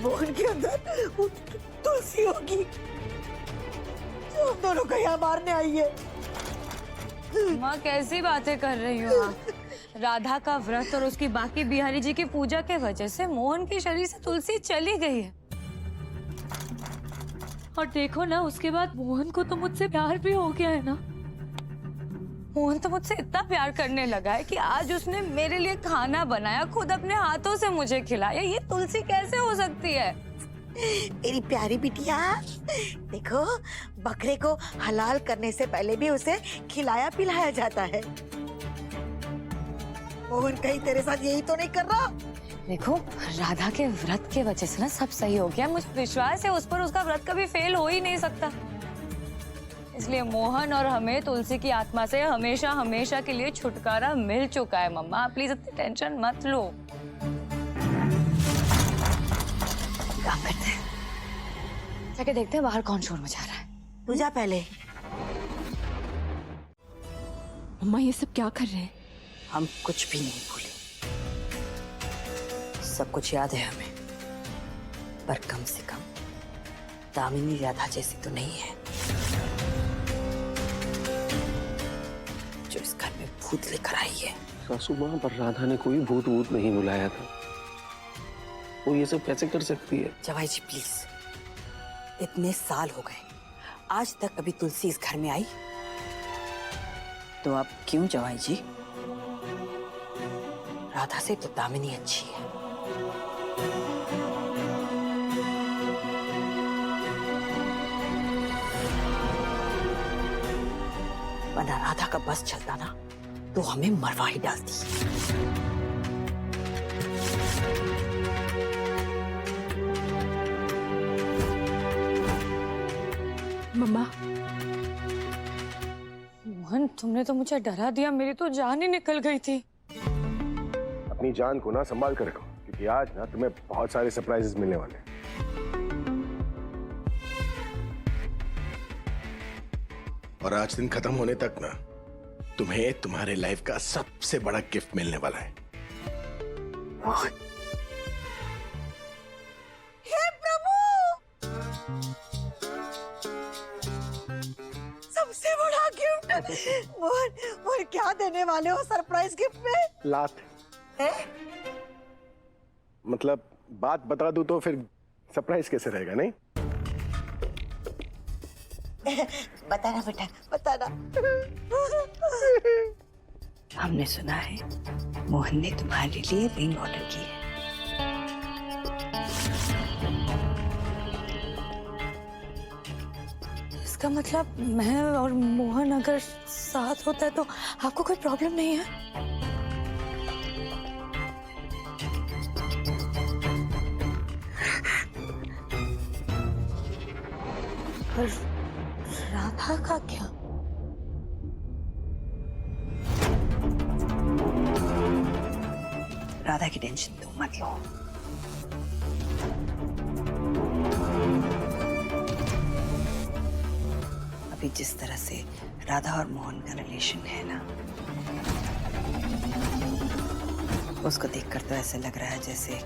मोहन के अंदर वो तुलसी होगी जो हम दोनों को यहाँ मारने आई है। माँ कैसी बातें कर रही हो आप? राधा का व्रत और उसकी बाकी बिहारी जी की पूजा के वजह से मोहन के शरीर से तुलसी चली गई है। और देखो ना, उसके बाद मोहन को तो मुझसे प्यार भी हो गया है ना। मोहन तो मुझसे इतना प्यार करने लगा है कि आज उसने मेरे लिए खाना बनाया, खुद अपने हाथों से मुझे खिलाया। ये तुलसी कैसे हो सकती है? मेरी प्यारी बिटिया, देखो बकरे को हलाल करने से पहले भी उसे खिलाया पिलाया जाता है। मोहन कहीं तेरे साथ यही तो नहीं कर रहा? देखो, राधा के व्रत के वजह से ना सब सही हो गया। मुझे विश्वास है उस पर, उसका व्रत कभी फेल हो ही नहीं सकता। इसलिए मोहन और हमें तुलसी की आत्मा से हमेशा हमेशा के लिए छुटकारा मिल चुका है। मम्मा प्लीज इतनी टेंशन मत लो। काम करते हैं, जाके देखते हैं बाहर कौन शोर मचा रहा है। तू जा पहले। मम्मा ये सब क्या कर रहे हैं? हम कुछ भी नहीं भूले, सब कुछ याद है हमें, पर कम से कम दामिनी राधा जैसी तो नहीं है जो इस घर में भूत लेकर आई है। सासू माँ, पर राधा ने कोई भूत वूत नहीं बुलाया था। वो ये सब कैसे कर सकती है? जवाई जी प्लीज, इतने साल हो गए, आज तक कभी तुलसी इस घर में आई? तो अब क्यों जवाई जी? राधा से तो दामिनी अच्छी है। वरना राधा का बस चलता ना तो हमें मरवा ही डालती। मम्मा, मोहन तुमने तो मुझे डरा दिया, मेरी तो जान ही निकल गई थी। अपनी जान को ना संभाल कर रखो, क्योंकि आज ना तुम्हें बहुत सारे सरप्राइजेस मिलने वाले हैं। और आज दिन खत्म होने तक ना तुम्हें तुम्हारे लाइफ का सबसे बड़ा गिफ्ट मिलने वाला है। हे प्रभु, सबसे बड़ा गिफ्ट। मोहन, मोहन क्या देने वाले हो सरप्राइज गिफ्ट में? लात है? मतलब बात बता दूं तो फिर सरप्राइज कैसे रहेगा? नहीं बताना बेटा, बताना। हमने सुना है मोहन ने तुम्हारे लिए रिंग ऑर्डर की है। इसका मतलब मैं और मोहन अगर साथ होता है तो आपको कोई प्रॉब्लम नहीं है? पर राधा का क्या? राधा की टेंशन तुम मत लो। अभी जिस तरह से राधा और मोहन का रिलेशन है ना, उसको देखकर तो ऐसे लग रहा है जैसे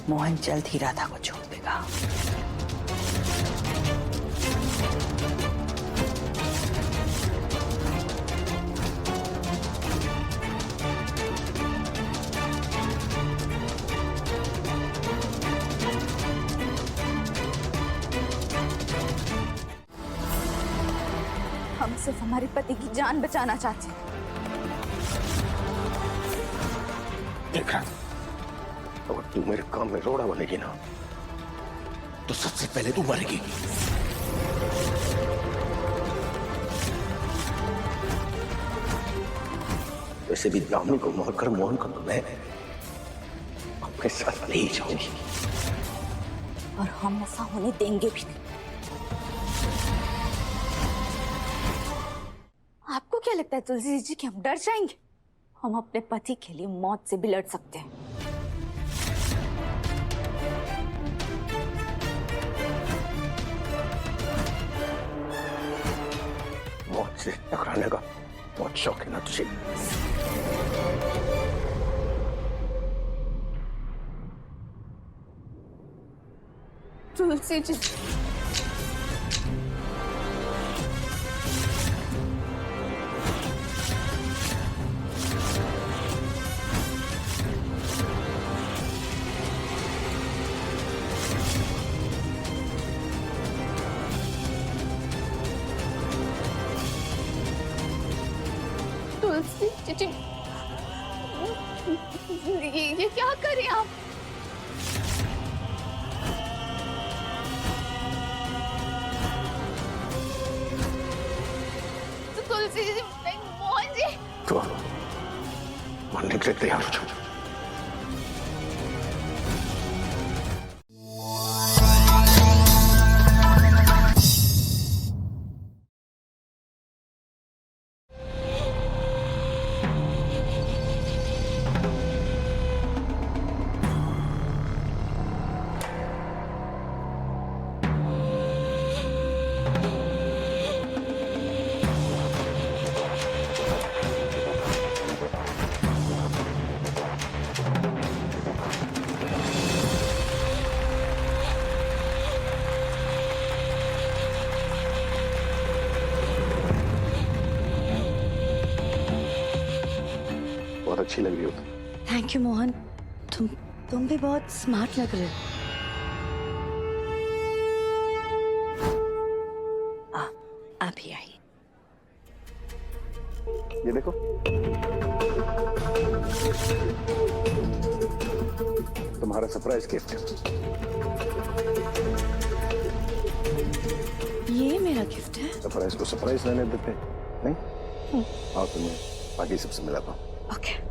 मोहन जल्द ही राधा को छोड़ देगा। हम सिर्फ हमारे पति की जान बचाना चाहते हैं। देखा, अगर तू मेरे काम में रोड़ा बनेगी ना तो सबसे पहले तू मरेगी। वैसे भी दामिनी को मारकर मोहन को मैं अपने साथ ले जाऊंगी, और हम ऐसा होने देंगे भी नहीं। आपको क्या लगता है तुलसी जी कि हम डर जाएंगे? हम अपने पति के लिए मौत से भी लड़ सकते हैं। मौत से टकराने का बहुत शौक है ना तुझे? तुलसी जी, तुलसी जी, ये क्या कर रहे हैं आप? तुलसी जी, मोहन जी, तो मरने के लिए तैयार हो जाओ। बहुत अच्छी लग रही हो तुम। थैंक यू मोहन, तुम भी बहुत स्मार्ट लग रहे हो। अभी आई। ये देखो, तुम्हारा सरप्राइज गिफ्ट। ये मेरा गिफ्ट है? सरप्राइज को सरप्राइज रहने देते नहीं? आओ तुम्हें बाकी सबसे मिलाता हूँ। ओके।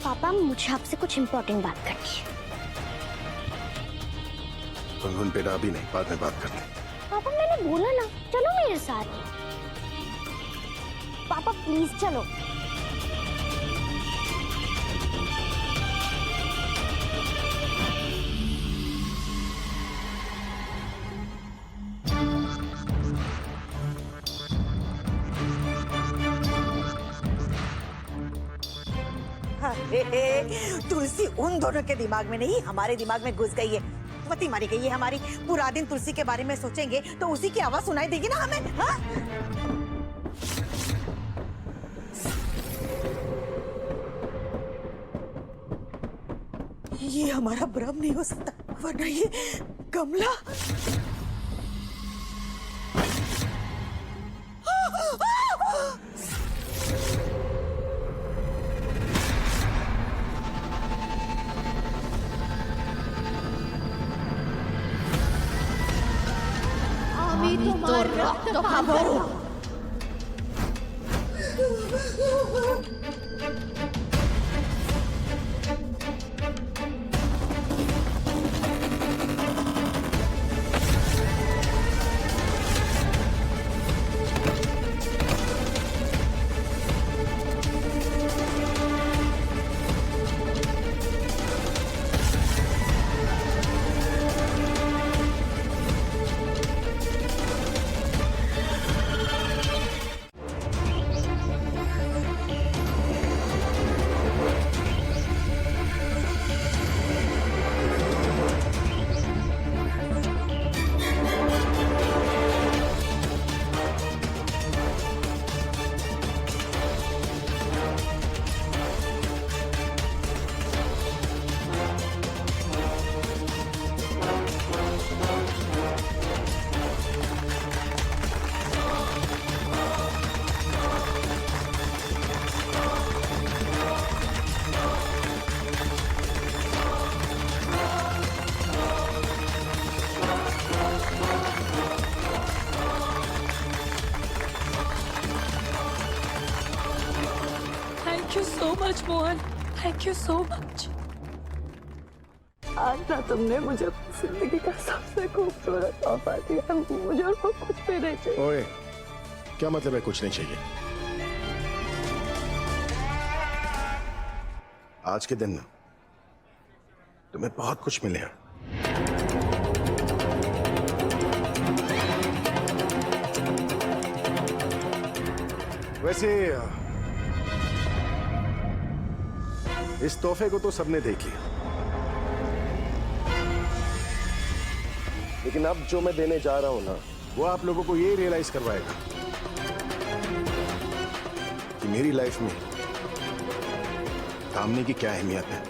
पापा, मुझे आपसे कुछ इम्पोर्टेंट बात करनी है। गुनगुन बेटा अभी नहीं, बाद में बात करते। पापा मैंने बोला ना, चलो मेरे साथ। पापा प्लीज चलो। अरे तुलसी उन दोनों के दिमाग में नहीं, हमारे दिमाग में घुस गई है। मती मारी गई है हमारी। पूरा दिन तुलसी के बारे में सोचेंगे तो उसी की आवाज सुनाई देगी ना हमें। हाँ? ये हमारा भ्रम नहीं हो सकता, वरना ये Kamala. Thank you so much Mohan, thank you so much. आज ना तुमने मुझे जिंदगी का सबसे खूबसूरत तोहफा दिया। मुझे और वो कुछ भी नहीं चाहिए। ओए, क्या मतलब है कुछ नहीं चाहिए? आज के दिन तुम्हें बहुत कुछ मिले हैं। वैसे इस तोहफे को तो सबने देख लिया, लेकिन अब जो मैं देने जा रहा हूं ना, वो आप लोगों को ये रियलाइज करवाएगा कि मेरी लाइफ में कामनी की क्या अहमियत है।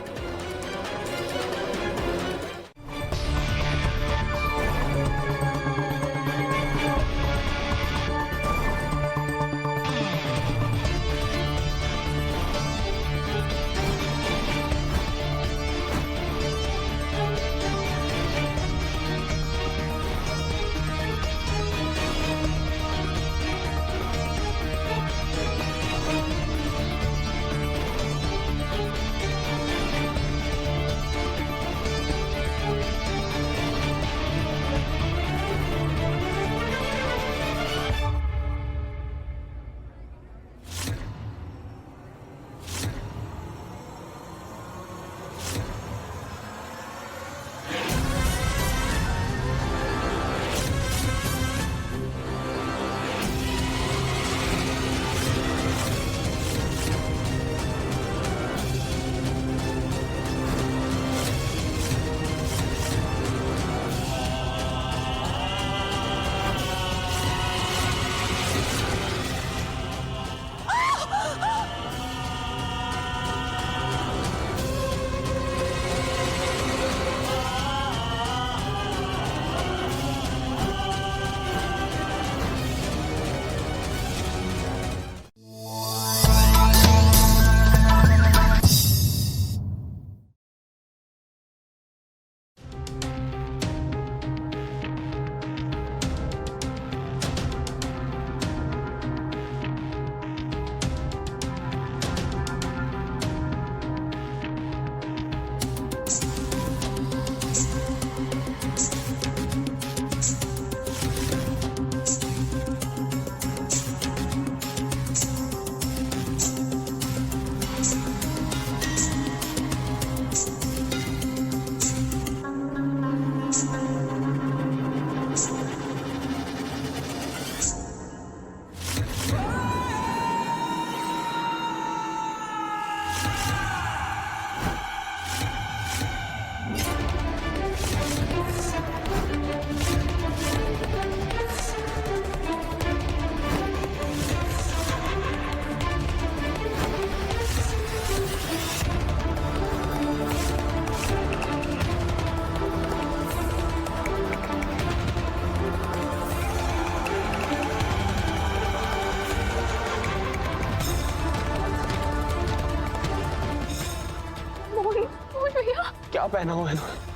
क्या पहना हुआ है तूने?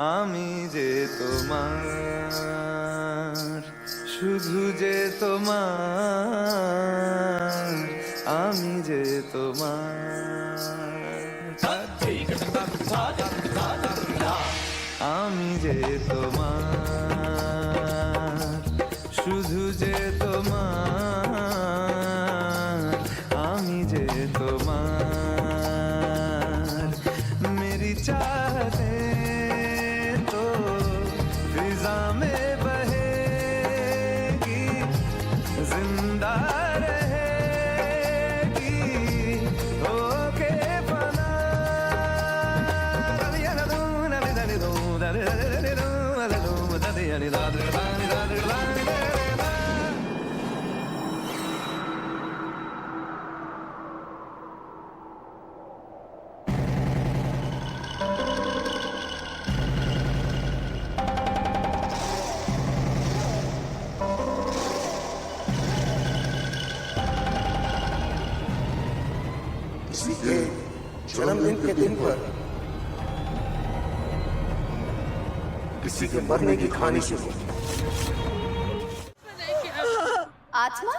আমি যে তোমার শুধু যে তোমার আমি যে তোমার আমি যে তোমার শুধু যে তোমার আমি যে তোমার मेरी चाहते तो फिजा में बहेगी जिंदा रहेगी होके फना किसी के जन्मदिन के दिन पर किसी के मरने की कहानी शुरू। आत्मा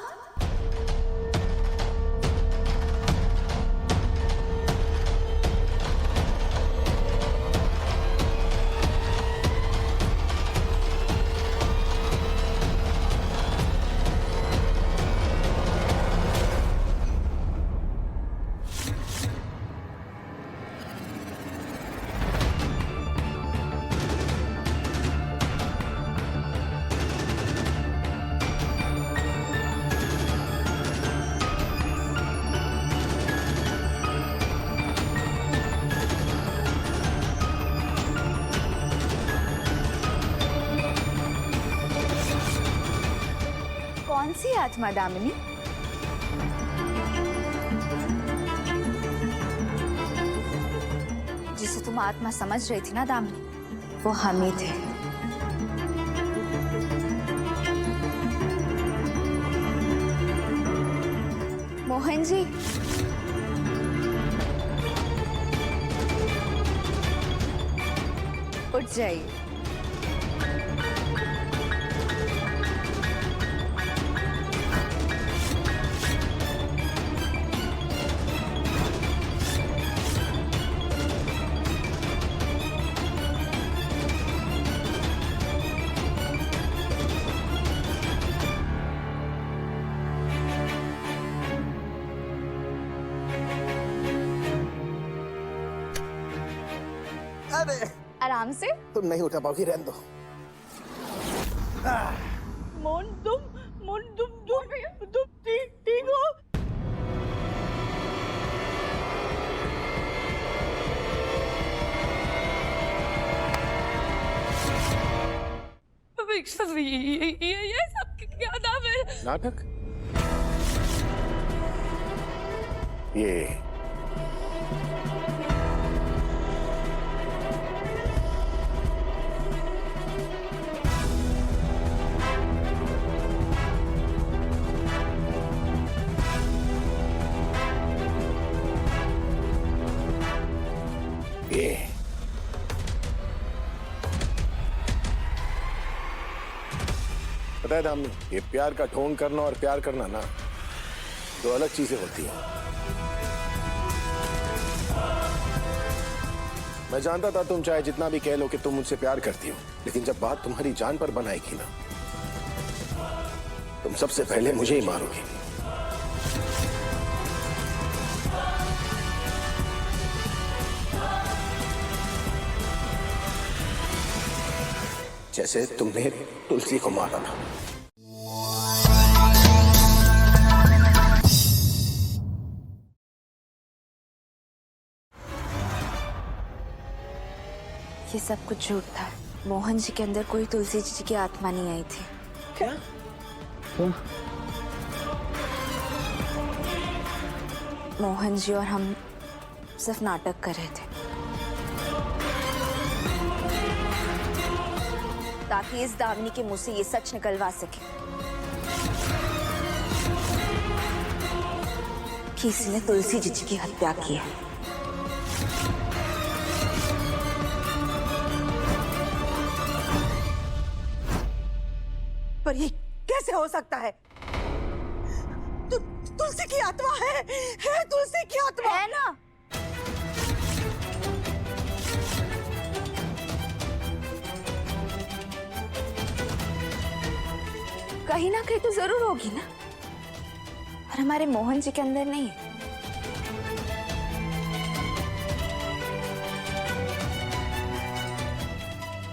कौन सी आत्मा दामिनी? जिसे तुम आत्मा समझ रही थी ना दामिनी, वो हम ही थे। मोहन जी, उठ जाइए। अरे आराम से। तुम नहीं उठा पाओगी, रहने दो। तुम ठीक हो? ये सब क्या नाम है? नाटक? ये पता है दामिनी, ये प्यार का ढोंग करना और प्यार करना ना, दो अलग चीजें होती हैं। मैं जानता था तुम चाहे जितना भी कह लो कि तुम मुझसे प्यार करती हो, लेकिन जब बात तुम्हारी जान पर बनाएगी ना, तुम सबसे पहले मुझे ही मारोगी। जैसे तुमने तुलसी को मारा था। ये सब कुछ झूठ था। मोहन जी के अंदर कोई तुलसी जी की आत्मा नहीं आई थी। क्या? मोहन जी और हम सिर्फ नाटक कर रहे थे ताकि इस दामिनी के मुंह से ये सच निकलवा सके कि इसने तुलसी जी की हत्या की है। पर ये कैसे हो सकता है? तुलसी की आत्मा है तुलसी की आत्मा है ना? कहीं ना कहीं तो जरूर होगी ना, और हमारे मोहन जी के अंदर नहीं है।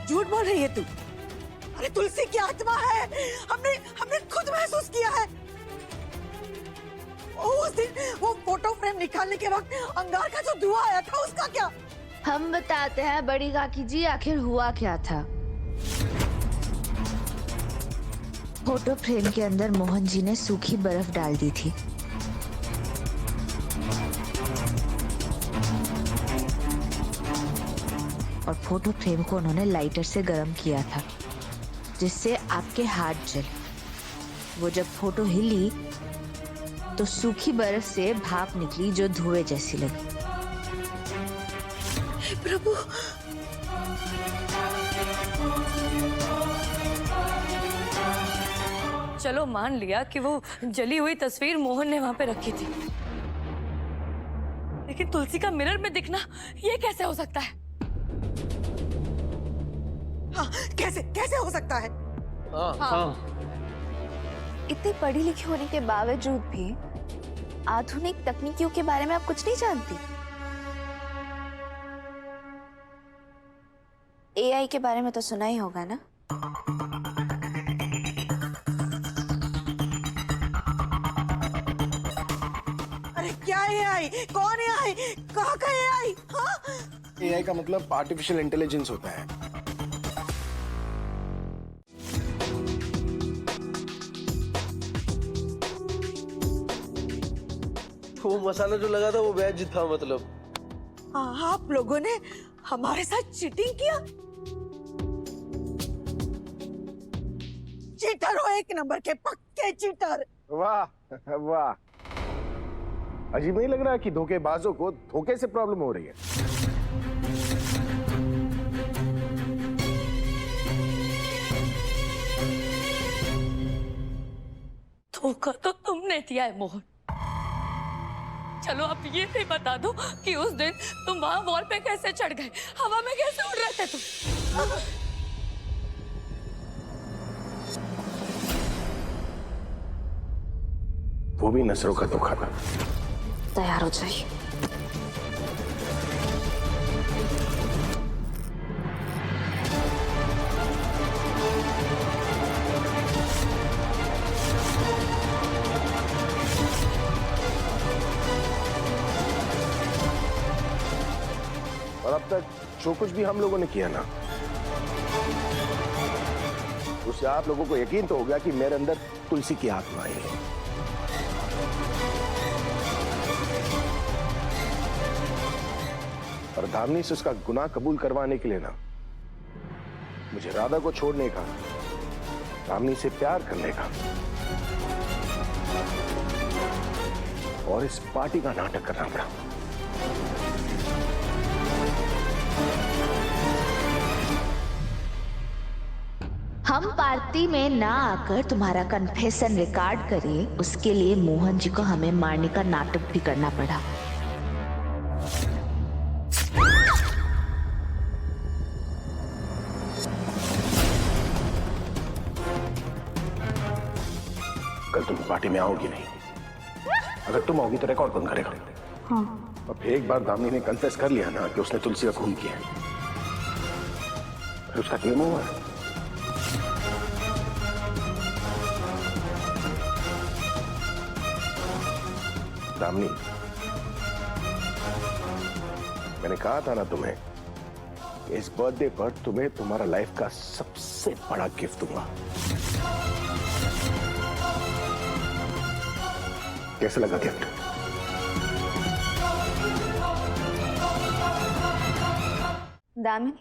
झूठ बोल रही है तू। अरे तुलसी की आत्मा है, हमने खुद महसूस किया है। उस दिन वो फोटो फ्रेम निकालने के वक्त अंगार का जो धुआं आया था, उसका क्या? हम बताते हैं बड़ी काकी जी, आखिर हुआ क्या था। फोटो फ्रेम के अंदर मोहन जी ने सूखी बर्फ डाल दी थी। और फोटो फ्रेम को उन्होंने लाइटर से गर्म किया था, जिससे आपके हाथ जले। वो जब फोटो हिली तो सूखी बर्फ से भाप निकली जो धुएं जैसी लगी। प्रभु, चलो मान लिया कि वो जली हुई तस्वीर मोहन ने वहां पे रखी थी, लेकिन तुलसी का मिरर में दिखना ये कैसे हो सकता है? हाँ, कैसे हो सकता है? हाँ। इतनी पढ़ी लिखी होने के बावजूद भी आधुनिक तकनीकियों के बारे में आप कुछ नहीं जानती। एआई के बारे में तो सुना ही होगा ना? अरे क्या एआई? कौन एआई? कहाँ का एआई? हाँ? एआई का मतलब आर्टिफिशियल इंटेलिजेंस होता है। वो मसाला जो लगा था वो वेज था, मतलब। आप लोगों ने हमारे साथ चीटिंग किया? चीटर हो, एक नंबर के पक्के चीटर। वाह वाह, अजीब नहीं लग रहा कि धोखेबाजों को धोखे से प्रॉब्लम हो रही है? धोखा तो तुमने दिया है मोहन। चलो अब ये भी बता दो कि उस दिन तुम वहां वॉल पे कैसे चढ़ गए, हवा में कैसे उड़ रहे थे तुम? वो भी नजरों का धोखा था। तैयार हो जाइए। और अब तक जो कुछ भी हम लोगों ने किया ना, उससे आप लोगों को यकीन तो हो गया कि मेरे अंदर तुलसी की आत्मा है। और दामिनी से उसका गुनाह कबूल करवाने के लिए ना, मुझे राधा को छोड़ने का, दामिनी से प्यार करने का और इस पार्टी का नाटक करना पड़ा। हम पार्टी में ना आकर तुम्हारा कन्फेशन रिकॉर्ड करिए, उसके लिए मोहन जी को हमें मारने का नाटक भी करना पड़ा। कल तुम पार्टी में आओगी नहीं। अगर तुम आओगी तो रिकॉर्ड कौन करेगा? हाँ। अब एक बार दामिनी ने कन्फेस कर लिया ना कि उसने तुलसी का खून किया है, फिर उसका क्लेम हुआ है। दामिनी, मैंने कहा था ना तुम्हें, इस बर्थडे पर तुम्हें तुम्हारा लाइफ का सबसे बड़ा गिफ्ट दूंगा। कैसा लगा गिफ्ट? दामिनी,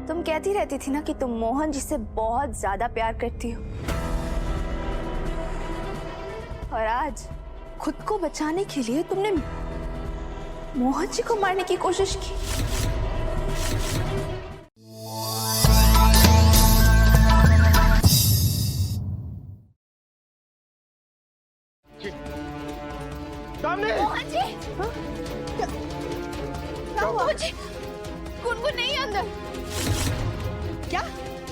तुम कहती रहती थी ना कि तुम मोहन जी से बहुत ज्यादा प्यार करती हो, और आज खुद को बचाने के लिए तुमने मोहन जी को मारने की कोशिश की। मोहन जी, मोहन जी, गुनगुन नहीं है अंदर। क्या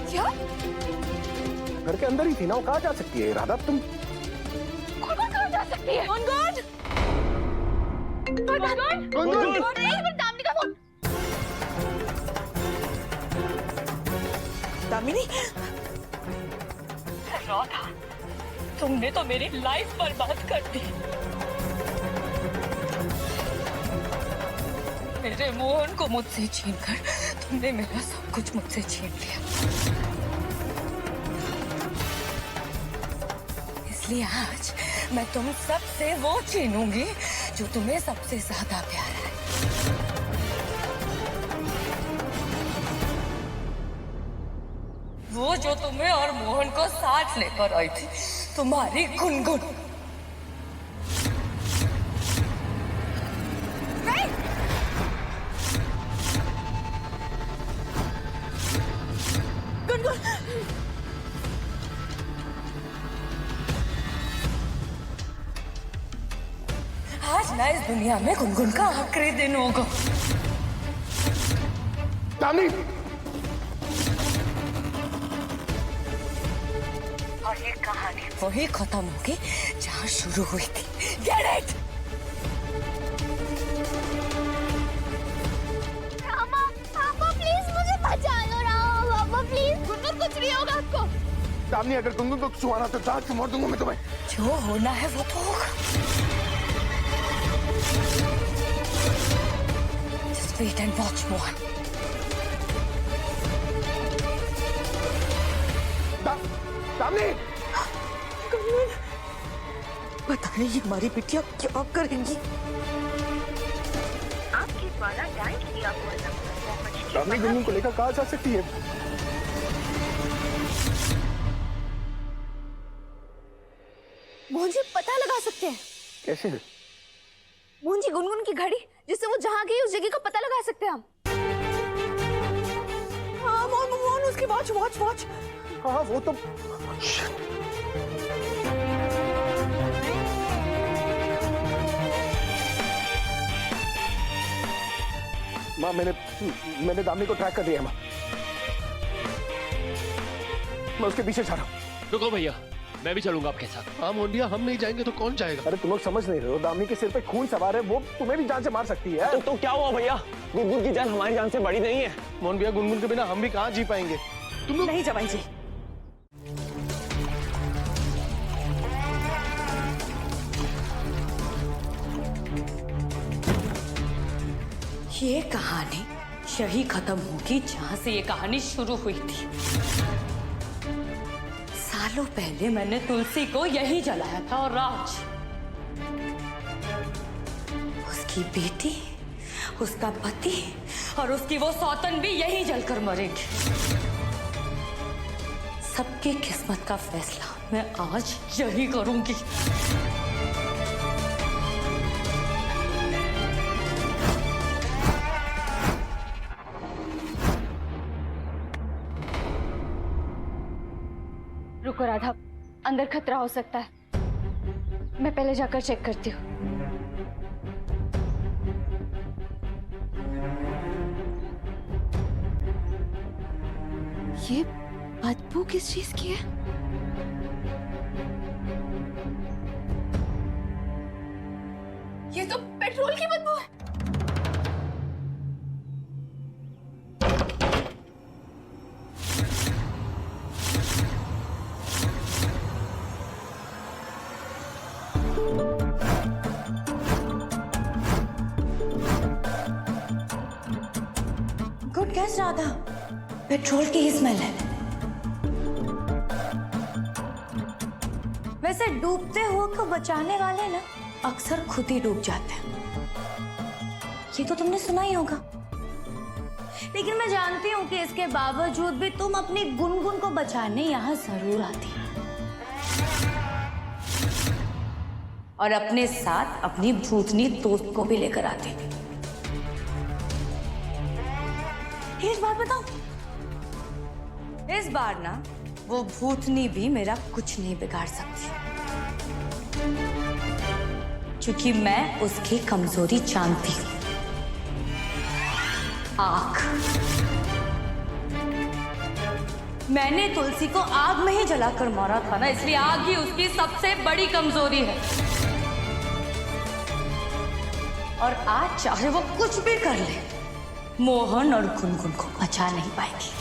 क्या? घर के अंदर ही थी ना, वो कहाँ जा सकती है? राधा तुम गुनगुन कहाँ जा सकती है? गुनगुन, गुनगुन, नहीं, पर दामिनी का फोन। दामिनी, राधा, तुमने तो मेरी लाइफ बर्बाद कर दी। मेरे मोहन को मुझसे छीनकर तुमने मेरा सब कुछ मुझसे छीन लिया। इसलिए आज मैं तुम सबसे वो छीनूंगी जो तुम्हें सबसे ज्यादा प्यारा है। वो जो तुम्हें और मोहन को साथ लेकर आई थी, तुम्हारी गुनगुन। आज ना इस दुनिया में गुनगुन का आखिरी दिन होगा। दामिनी, और ये कहानी वही खत्म होगी जहाँ शुरू हुई थी। Get it? रामा, पापा प्लीज मुझे बचा लो। रामा, पापा प्लीज, गुनगुन कुछ नहीं होगा आपको। दामिनी, अगर गुनगुन को कुछ हुआ ना तो जान से मार दूंगा मैं तुम्हें। जो होना है वो तो होगा। Just wait and watch, Mohan. Damini, पता नहीं हमारी बिटिया क्या करेंगी। आपके द्वारा डायल किया हुआ नंबर रामनी गुनगुन को लेकर कहा जा सकती है। मोहन जी पता लगा सकते हैं। कैसे? मोहन जी गुनगुन की घड़ी जिससे वो जहाँ गई उस जगह का पता लगा सकते हैं हम। हाँ मोहन उसकी वॉच वॉच वॉच। हाँ वो तो माँ मैंने दामिनी को ट्रैक कर दिया है माँ। मैं उसके पीछे जा रहा हूँ। रुको भैया, मैं भी चलूंगा आपके साथ। हाँ मोंडिया, हम नहीं जाएंगे तो कौन जाएगा? अरे तुम लोग समझ नहीं रहे हो, दामिनी के सिर पे खून सवार है, वो तुम्हें भी जान से मार सकती है। तो क्या हुआ भैया? गुनगुन की जान हमारी जान से बड़ी नहीं है। मोहन भैया, गुनगुन के बिना हम भी कहाँ जी पाएंगे। तुम लोग नहीं जवाई जी। ये कहानी यही खत्म होगी जहां से ये कहानी शुरू हुई थी। सालों पहले मैंने तुलसी को यही जलाया था और राज, उसकी बेटी, उसका पति और उसकी वो सौतन भी यही जलकर मरेंगे। सबकी किस्मत का फैसला मैं आज यही करूंगी। रुको राधा, अंदर खतरा हो सकता है, मैं पहले जाकर चेक करती हूँ। ये बदबू किस चीज की है? ये तो पेट्रोल की बदबू है। गुड गैस राधा, पेट्रोल की ही स्मेल है। वैसे डूबते हुए को बचाने वाले ना अक्सर खुद ही डूब जाते हैं, ये तो तुमने सुना ही होगा। लेकिन मैं जानती हूँ कि इसके बावजूद भी तुम अपनी गुनगुन को बचाने यहाँ जरूर आती और अपने साथ अपनी भूतनी दोस्त को भी लेकर आती। एक बात बताऊं, इस बार ना वो भूतनी भी मेरा कुछ नहीं बिगाड़ सकती, क्योंकि मैं उसकी कमजोरी जानती हूं, आग। मैंने तुलसी को आग में ही जलाकर मारा था ना, इसलिए आग ही उसकी सबसे बड़ी कमजोरी है। और आज चाहे वो कुछ भी कर ले, मोहन और गुनगुन को बचा नहीं पाएगी।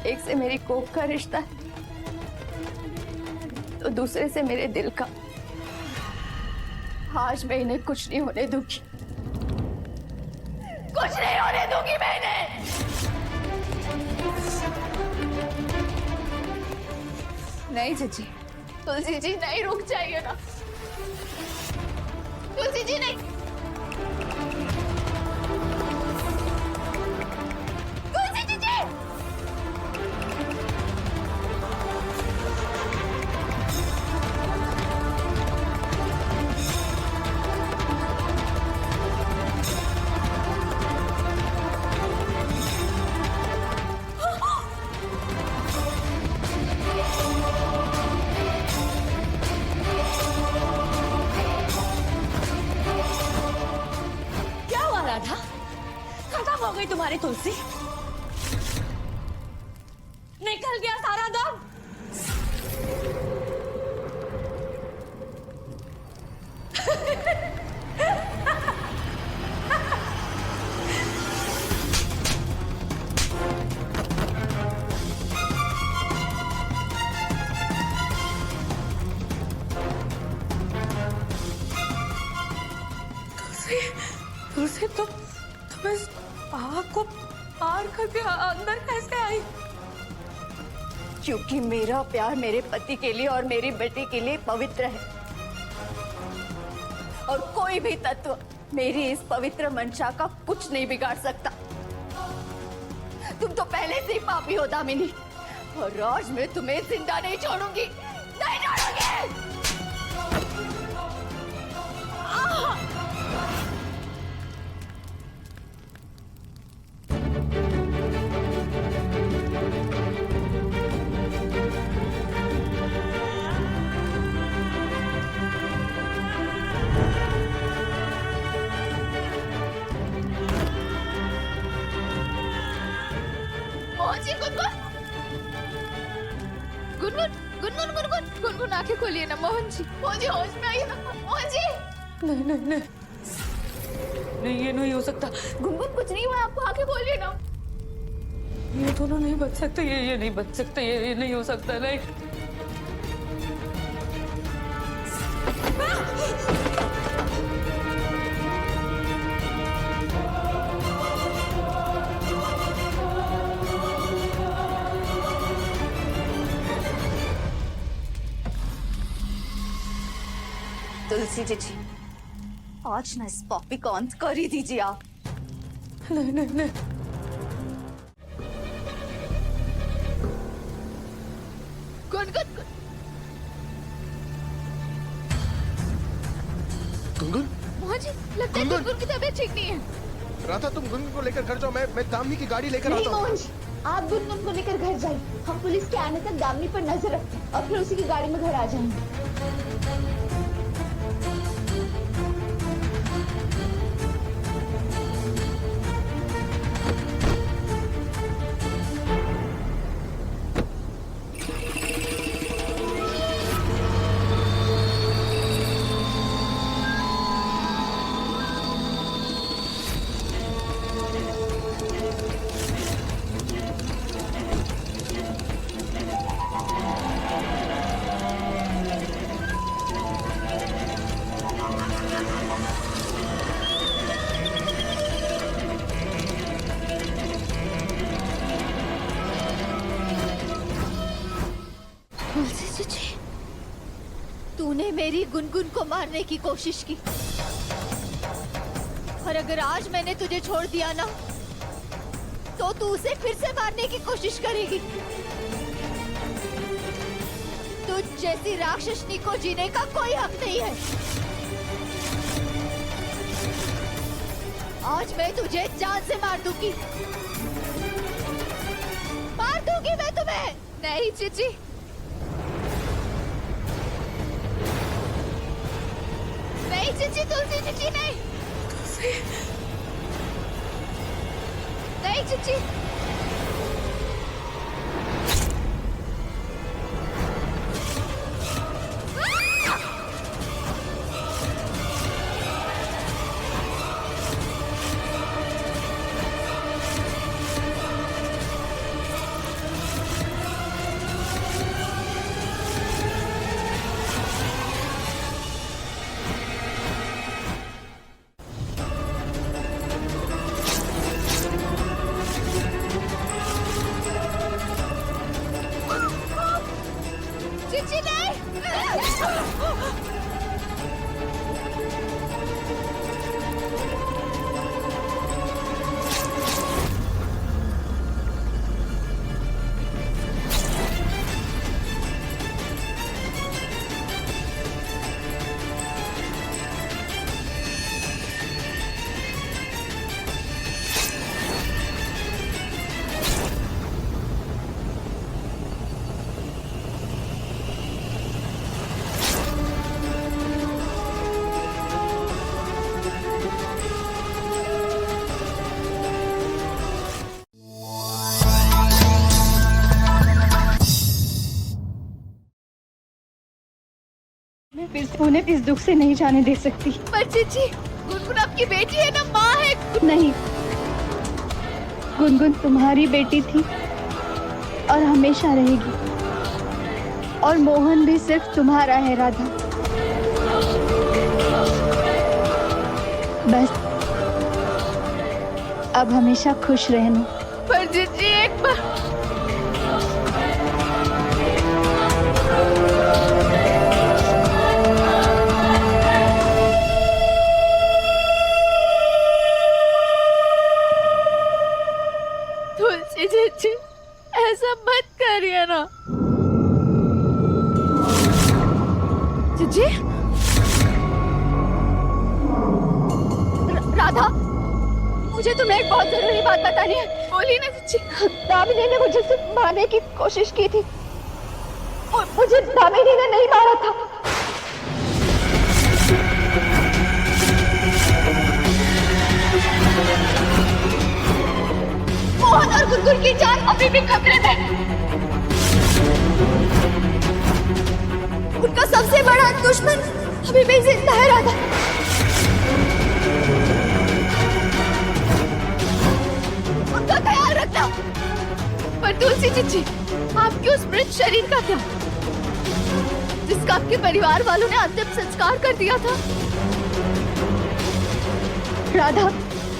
एक से मेरी कोख का रिश्ता है तो दूसरे से मेरे दिल का। आज मैं इन्हें कुछ नहीं होने दूंगी, कुछ नहीं होने दूंगी मैं इन्हें। नहीं जीजी, तुलसी जी नहीं, रुक जाइए ना तुलसी जी, नहीं। तुलसी जी जी, खत्म हो गई तुम्हारी तुलसी? तुलसी तुम इस आग को पार करके अंदर कैसे आई? क्योंकि मेरा प्यार मेरे पति के लिए और मेरी बेटी के लिए पवित्र है, और कोई भी तत्व मेरी इस पवित्र मंशा का कुछ नहीं बिगाड़ सकता। तुम तो पहले से ही पापी हो दामिनी, और आज मैं तुम्हें जिंदा नहीं छोड़ूंगी, नहीं छोड़ूंगी। मोहन जी, गुनगुन गुनगुन गुनगुन गुनगुन गुनगुन, आंखें खोलिए ना मोहन जी। मोहन जी होश में आइए ना मोहन जी। नहीं नहीं नहीं नहीं, ये नहीं हो सकता। गुनगुन कुछ नहीं हुआ, आपको आंखें खोलिए ना। ये दोनों नहीं बच सकते, ये नहीं बच सकते, ये नहीं हो सकता। नहीं तुलसी जी, आज ना इस पॉपी को अंत कर ही दीजिए आप। नहीं नहीं नहीं, गुनगुन गुनगुन, मोहन जी, लगता है गुनगुन! गुनगुन की तबीयत ठीक नहीं है। राधा तुम गुनगुन को लेकर घर जाओ, मैं दामिनी की गाड़ी लेकर नहीं आता हूँ। मोहन जी, आप गुनगुन को लेकर घर जाइए, हम पुलिस के आने तक दामिनी पर नजर रखते हैं और फिर उसी की गाड़ी में घर आ जाएंगे। तुलसी जी, तूने मेरी गुनगुन को मारने की कोशिश की, और अगर आज मैंने तुझे छोड़ दिया ना, तो तू उसे फिर से मारने की कोशिश करेगी। तुझ जैसी राक्षसनी को जीने का कोई हक नहीं है। आज मैं तुझे जान से मार दूंगी, मार दूंगी मैं तुम्हें। नहीं चिची, नहीं चिची, तुलसी चिची नहीं, नहीं चिची। चिची नहीं। मैं फिर से उन्हें इस दुख से नहीं जाने दे सकती। पर चिची, गुनगुन आपकी बेटी है ना, माँ है। नहीं, गुनगुन तुम्हारी बेटी थी और हमेशा रहेगी, और मोहन भी सिर्फ तुम्हारा है राधा। बस अब हमेशा खुश रहना। पर जीजी एक बार तुलसी जीजी ऐसा मत करिए ना। जीजी राधा, मुझे तुम्हें एक बहुत जरूरी बात बतानी है। बोली ना जीजी। दामिनी ने मुझे सिर्फ मारने की कोशिश की थी और मुझे दामिनी ने नहीं मारा था। मोहन और गुनगुन की जान अभी भी खतरे में। उनका सबसे बड़ा दुश्मन अभी भी जिंदा है राधा। उनका ख्याल रखना। पर तुलसी जीजी, आपके उस मृत शरीर का क्या, जिसका आपके परिवार वालों ने अंतिम संस्कार कर दिया था? राधा,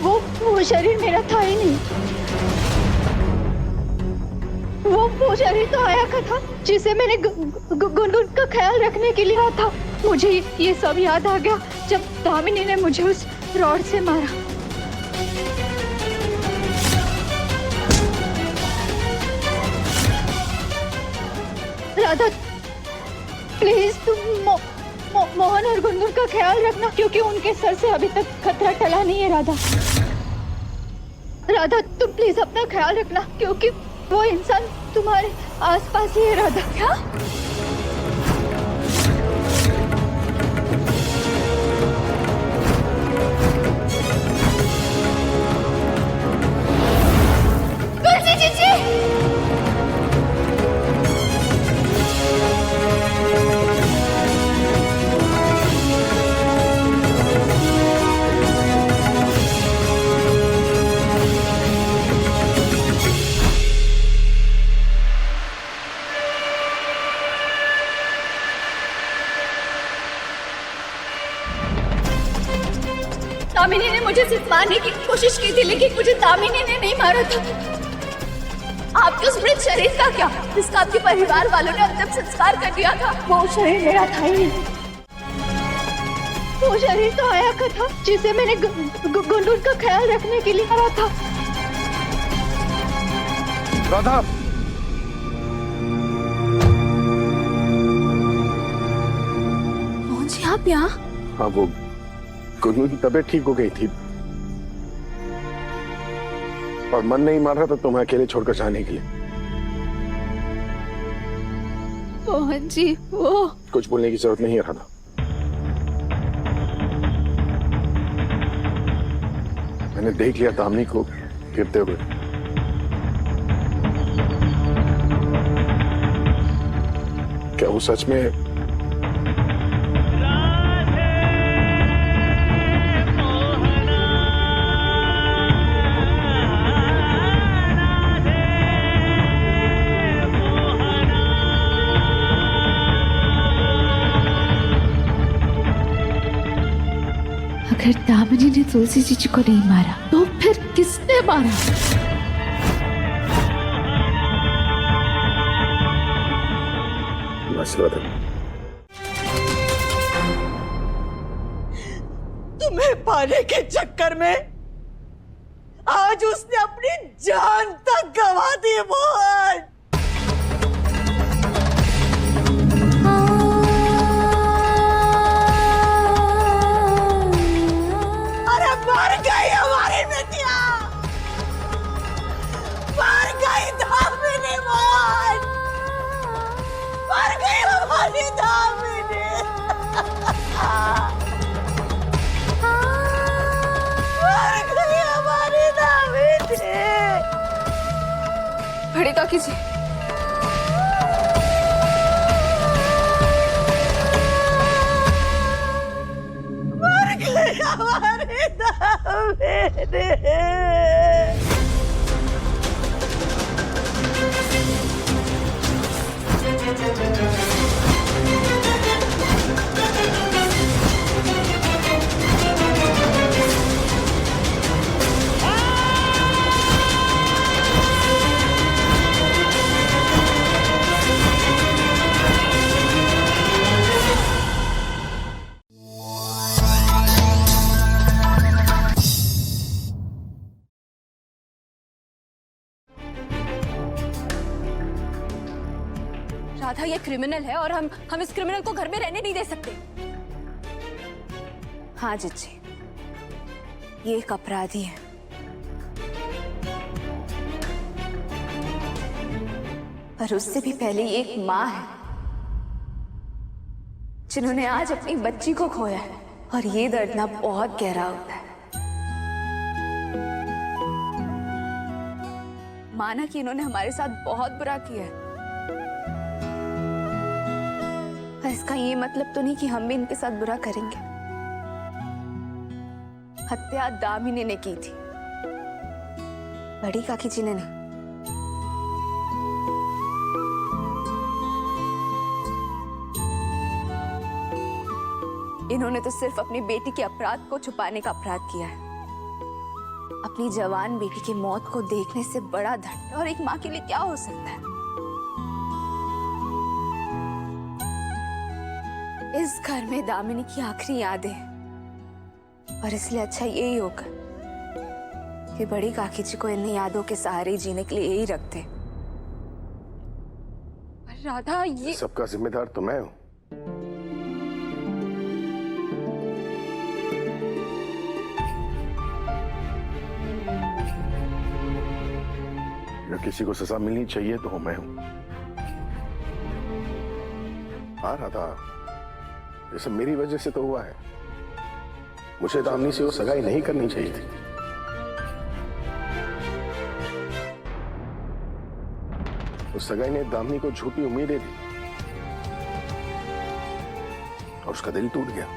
वो शरीर मेरा था ही नहीं। वो शरीर तो आया का था जिसे मैंने गुनगुन का ख्याल रखने के लिए रहा था। मुझे ये सब याद आ गया जब दामिनी ने मुझे उस रॉड से मारा। राधा, प्लीज तुम मोहन और गुनगुन का ख्याल रखना, क्योंकि उनके सर से अभी तक खतरा टला नहीं है। राधा, राधा तुम प्लीज अपना ख्याल रखना, क्योंकि वो इंसान तुम्हारे आसपास ही है। राधा, क्या? तुलसी जीजी! दामिनी ने मुझे सिर्फ मारने की कोशिश की थी, लेकिन मुझे दामिनी ने नहीं मारा था। आपके उस मृत शरीर का क्या, जिसका आपके परिवार वालों ने अंतिम संस्कार कर दिया था? वो शरीर मेरा था ही नहीं। वो शरीर तो आया का था जिसे मैंने गुनगुन का ख्याल रखने के लिए करा था। राधा, मोहन जी, आप यहाँ? हाँ, वो गुनगुन की तबीयत ठीक हो गई थी और मन नहीं मान रहा था तुम्हें अकेले छोड़कर जाने के लिए। मोहन जी, वो कुछ बोलने की जरूरत नहीं है राधा। मैंने देख लिया दामिनी को गिरते हुए। क्या वो सच में अगर दामिनी ने तुलसी जीजी को नहीं मारा तो फिर किसने मारा? बस राधा, तुम्हें पाने के चक्कर में आज उसने अपनी जान तक गंवा दी। मोहन, अरे मर गई हमारी बेटिया, मर गई दामिनी। मोहन, मर गई हमारी दामिनी। मर गई हमारी दामिनी। बड़ी काकी जी, मर गई हमारी दामिनी। ये क्रिमिनल है और हम इस क्रिमिनल को घर में रहने नहीं दे सकते। हाँ जिज्जी, ये एक अपराधी है। पर उससे भी पहले ये एक माँ है जिन्होंने आज अपनी बच्ची को खोया है, और ये दर्द ना बहुत गहरा होता है। माना कि इन्होंने हमारे साथ बहुत बुरा किया है, पर इसका ये मतलब तो नहीं कि हम भी इनके साथ बुरा करेंगे। हत्या दामिनी ने की थी, बड़ी काकी जी ने नहीं। इन्होंने तो सिर्फ अपनी बेटी के अपराध को छुपाने का अपराध किया है। अपनी जवान बेटी की मौत को देखने से बड़ा दंड और एक माँ के लिए क्या हो सकता है। इस घर में दामिनी की आखिरी यादें हैं, और इसलिए अच्छा यही होगा कि बड़ी काकी जी को इन यादों के सहारे जीने के लिए यही रखते। राधा, ये सबका जिम्मेदार तो मैं हूं। किसी को सजा मिलनी चाहिए तो मैं हूं। हाँ राधा, ये सब मेरी वजह से तो हुआ है। मुझे दामिनी से वो सगाई नहीं करनी चाहिए थी। उस सगाई ने दामिनी को झूठी उम्मीदें दी और उसका दिल टूट गया।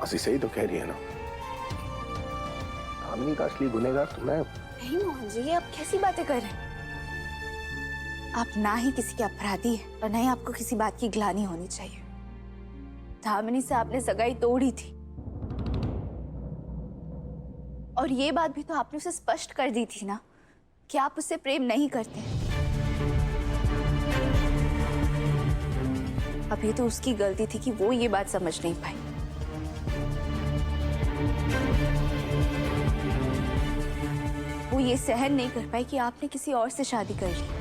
मासी सही तो कह रही है ना, दामिनी का असली गुनहगार तो मैं। नहीं मोहन जी, ये आप कैसी बातें कर रहे हैं? आप ना ही किसी के अपराधी हैं और ना ही आपको किसी बात की ग्लानि होनी चाहिए। दामिनी से आपने सगाई तोड़ी थी, और ये बात भी तो आपने उसे स्पष्ट कर दी थी ना कि आप उससे प्रेम नहीं करते। अभी तो उसकी गलती थी कि वो ये बात समझ नहीं पाई। वो ये सहन नहीं कर पाई कि आपने किसी और से शादी कर ली।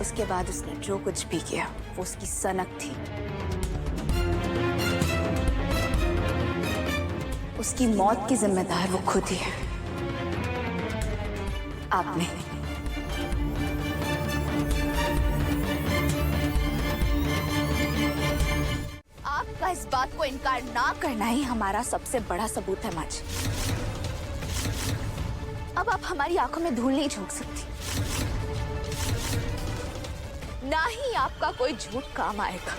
उसके बाद उसने जो कुछ भी किया वो उसकी सनक थी। उसकी मौत की जिम्मेदार वो खुद ही है, आप नहीं। आपका इस बात को इनकार ना करना ही हमारा सबसे बड़ा सबूत है माँ जी। अब आप हमारी आंखों में धूल नहीं झोंक सकती, ना ही आपका कोई झूठ काम आएगा,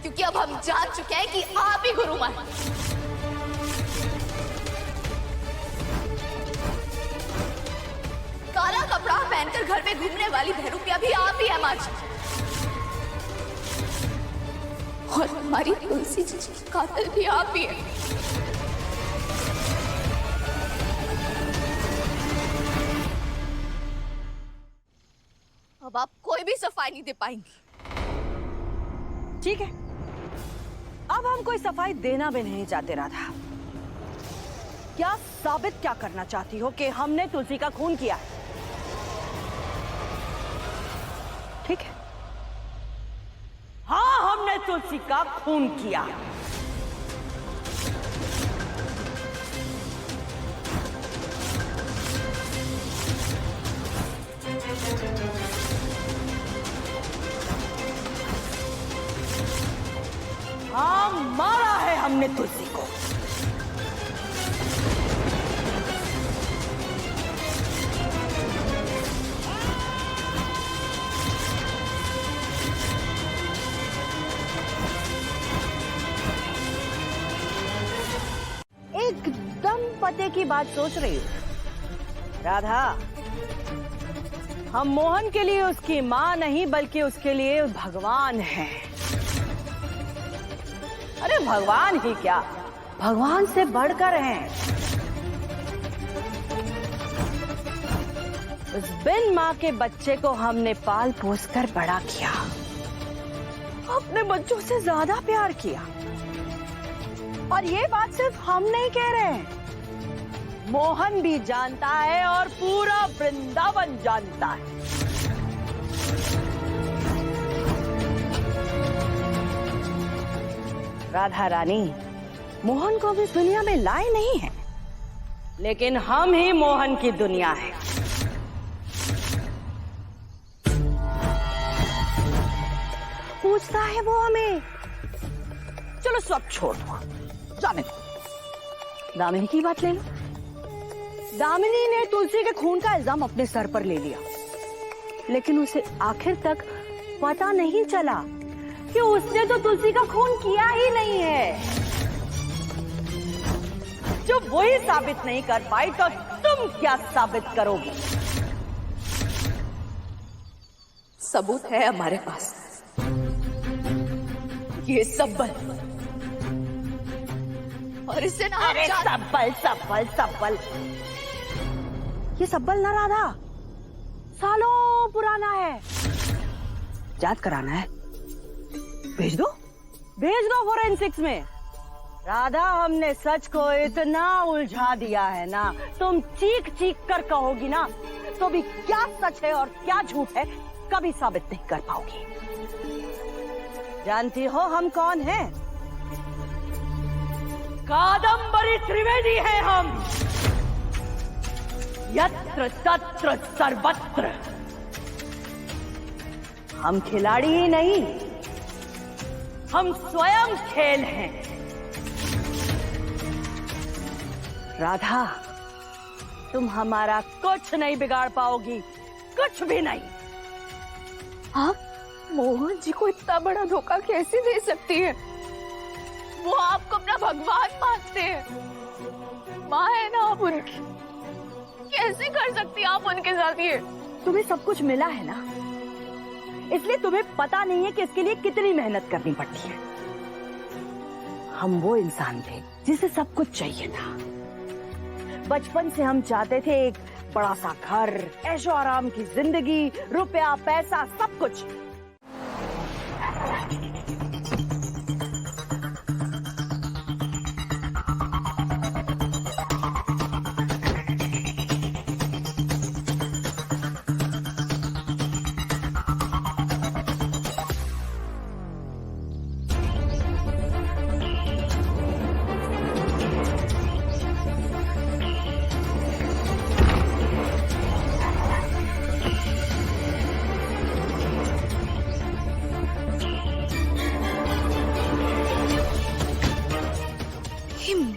क्योंकि अब हम जान चुके हैं कि आप ही गुरु मां। काला कपड़ा पहनकर घर में घूमने वाली बहरूपिया भी आप ही है माँ जी, और हमारी तुलसी जी की कातिल भी आप ही है। अब आप कोई भी सफाई नहीं दे पाएंगी। ठीक है, अब हम कोई सफाई देना भी नहीं चाहते राधा। क्या साबित क्या करना चाहती हो कि हमने तुलसी का खून किया? ठीक है, हाँ, हमने तुलसी का खून किया। हाँ, मारा है हमने तुलसी को। एकदम पते की बात सोच रही हूँ राधा। हम मोहन के लिए उसकी माँ नहीं बल्कि उसके लिए भगवान हैं। अरे भगवान ही क्या, भगवान से बढ़कर हैं। उस बिन माँ के बच्चे को हमने पाल पोस कर बड़ा किया, अपने बच्चों से ज्यादा प्यार किया। और ये बात सिर्फ हम नहीं कह रहे हैं, मोहन भी जानता है और पूरा वृंदावन जानता है। राधा रानी मोहन को भी इस दुनिया में लाए नहीं है, लेकिन हम ही मोहन की दुनिया है। पूछता है वो हमें। चलो सब छोड़ दो, जाने दो। दामिनी की बात ले लो। दामिनी ने तुलसी के खून का इल्जाम अपने सर पर ले लिया, लेकिन उसे आखिर तक पता नहीं चला कि उसने तो तुलसी का खून किया ही नहीं है। जब वही साबित नहीं कर पाई तो तुम क्या साबित करोगी? सबूत है हमारे पास, ये सब्बल, और इससे ना अरे सब्बल सब्बल सब्बल, ये सब्बल ना राधा, सालों पुराना है। याद कराना है, भेज दो फोरेंसिक्स में। राधा, हमने सच को इतना उलझा दिया है ना, तुम चीख चीख कर कहोगी ना तो भी क्या सच है और क्या झूठ है कभी साबित नहीं कर पाओगी। जानती हो हम कौन हैं? कादम्बरी त्रिवेदी हैं हम। यत्र तत्र सर्वत्र। हम खिलाड़ी ही नहीं, हम स्वयं खेल हैं। राधा, तुम हमारा कुछ नहीं बिगाड़ पाओगी, कुछ भी नहीं। आप मोहन जी को इतना बड़ा धोखा कैसे दे सकती है? वो आपको अपना भगवान मानते हैं, माँ है ना आप उनकी, कैसे कर सकती आप उनके साथ ये? तुम्हें सब कुछ मिला है ना, इसलिए तुम्हें पता नहीं है कि इसके लिए कितनी मेहनत करनी पड़ती है। हम वो इंसान थे जिसे सब कुछ चाहिए था। बचपन से हम चाहते थे एक बड़ा सा घर, ऐशो आराम की जिंदगी, रुपया पैसा सब कुछ।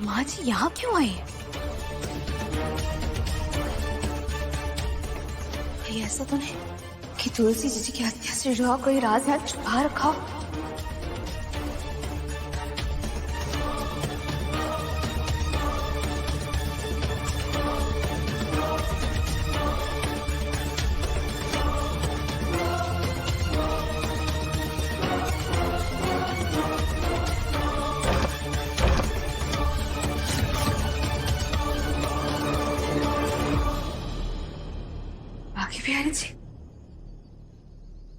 माँ जी यहाँ क्यों आए? कहीं ऐसा तो नहीं कि तुलसी जी की हत्या से जुड़ा कोई राज है छुपा रखा? बिहारी जी,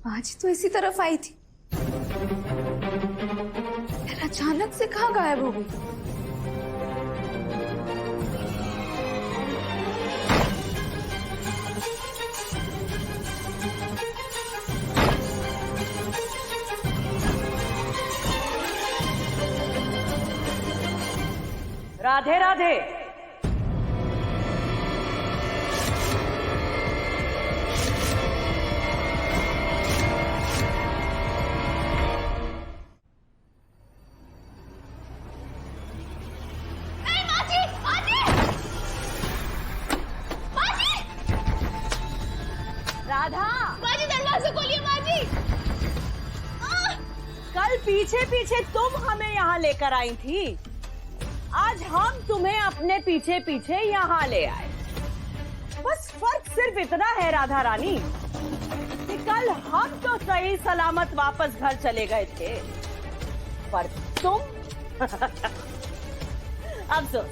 माँ जी तो इसी तरफ आई थी, फिर अचानक से कहाँ गायब हो गई? राधे राधे। कल पीछे पीछे तुम हमें यहाँ लेकर आई थी, आज हम तुम्हें अपने पीछे पीछे यहाँ ले आए। बस फर्क सिर्फ इतना है राधा रानी कि कल हम तो सही सलामत वापस घर चले गए थे, पर तुम अफसोस,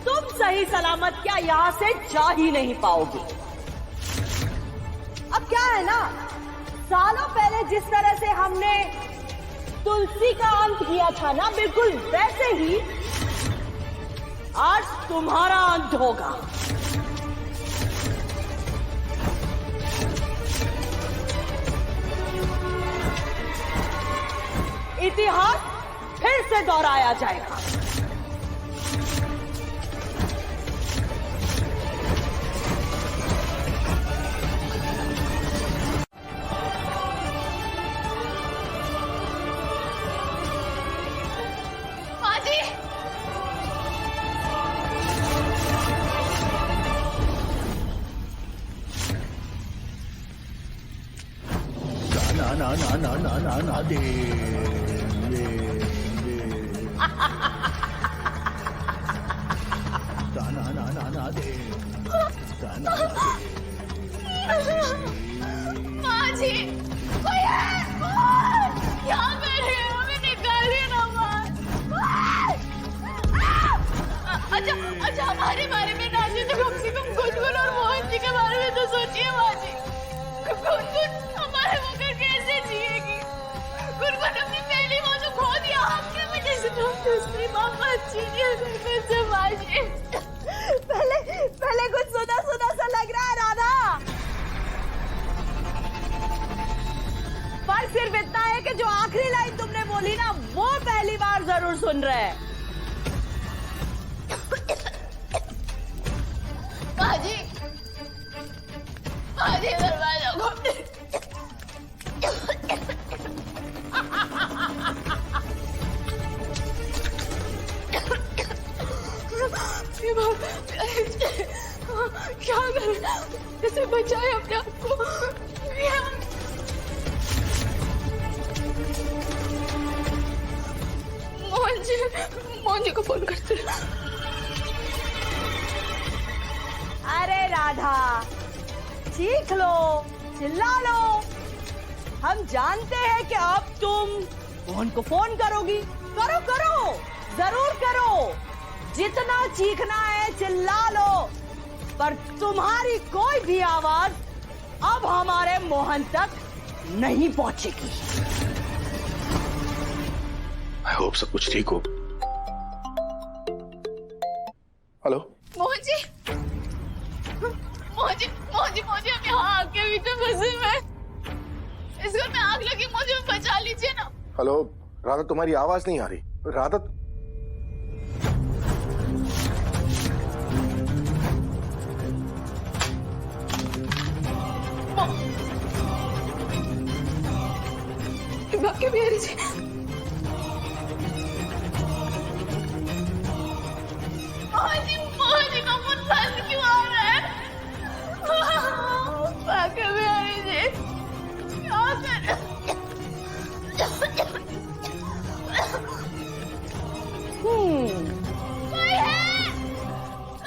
तुम सही सलामत क्या यहाँ से जा ही नहीं पाओगी। अब क्या है ना, सालों पहले जिस तरह से हमने तुलसी का अंत किया था ना, बिल्कुल वैसे ही आज तुम्हारा अंत होगा। इतिहास फिर से दोहराया जाएगा। माँ जी, ना ना ना ना ना ना ना दे ना ना ना ना दे माँ जी, कोई है? क्या कर रहे हो? हमें निकालिए ना माँ। अच्छा अच्छा, हमारे बारे में ना जी, तो कम से कम गुनगुन और मोहन जी के बारे में तो सोचिए माँ जी। गुनगुन हमारे बगैर कैसे जिएगी? गुनगुन अपनी पहली माँ तो खो दिया, आपके वजह से तो दूसरी माँ बच गई से माँ जी। पहले कुछ सुना सुना सा लग रहा है राधा, पर सिर्फ इतना है कि जो आखिरी लाइन तुमने बोली ना, वो पहली बार जरूर सुन रहे हैं। माँ जी, दरवाजा खोल दे। क्या करें? कैसे बचाए अपने आप को? मोहन जी को फोन करते हैं। अरे राधा, चीख लो, चिल्ला लो। हम जानते हैं कि अब तुम मोहन को फोन करोगी। करो करो, जरूर करो। जितना चीखना है चिल्ला लो, पर तुम्हारी कोई भी आवाज अब हमारे मोहन तक नहीं पहुंचेगी। आई होप सब कुछ ठीक हो। हेलो मोहन जी, हम यहाँ आके भी तो फंसे में। इस घर में आग लगी, मुझे बचा लीजिए ना। हेलो राधा, तुम्हारी आवाज नहीं आ रही। राधा, भाग्य बिहारी जी, मोहन जी का फोन बंद क्यों आ रहा है? भाग्य बिहारी जी, क्या कर? कोई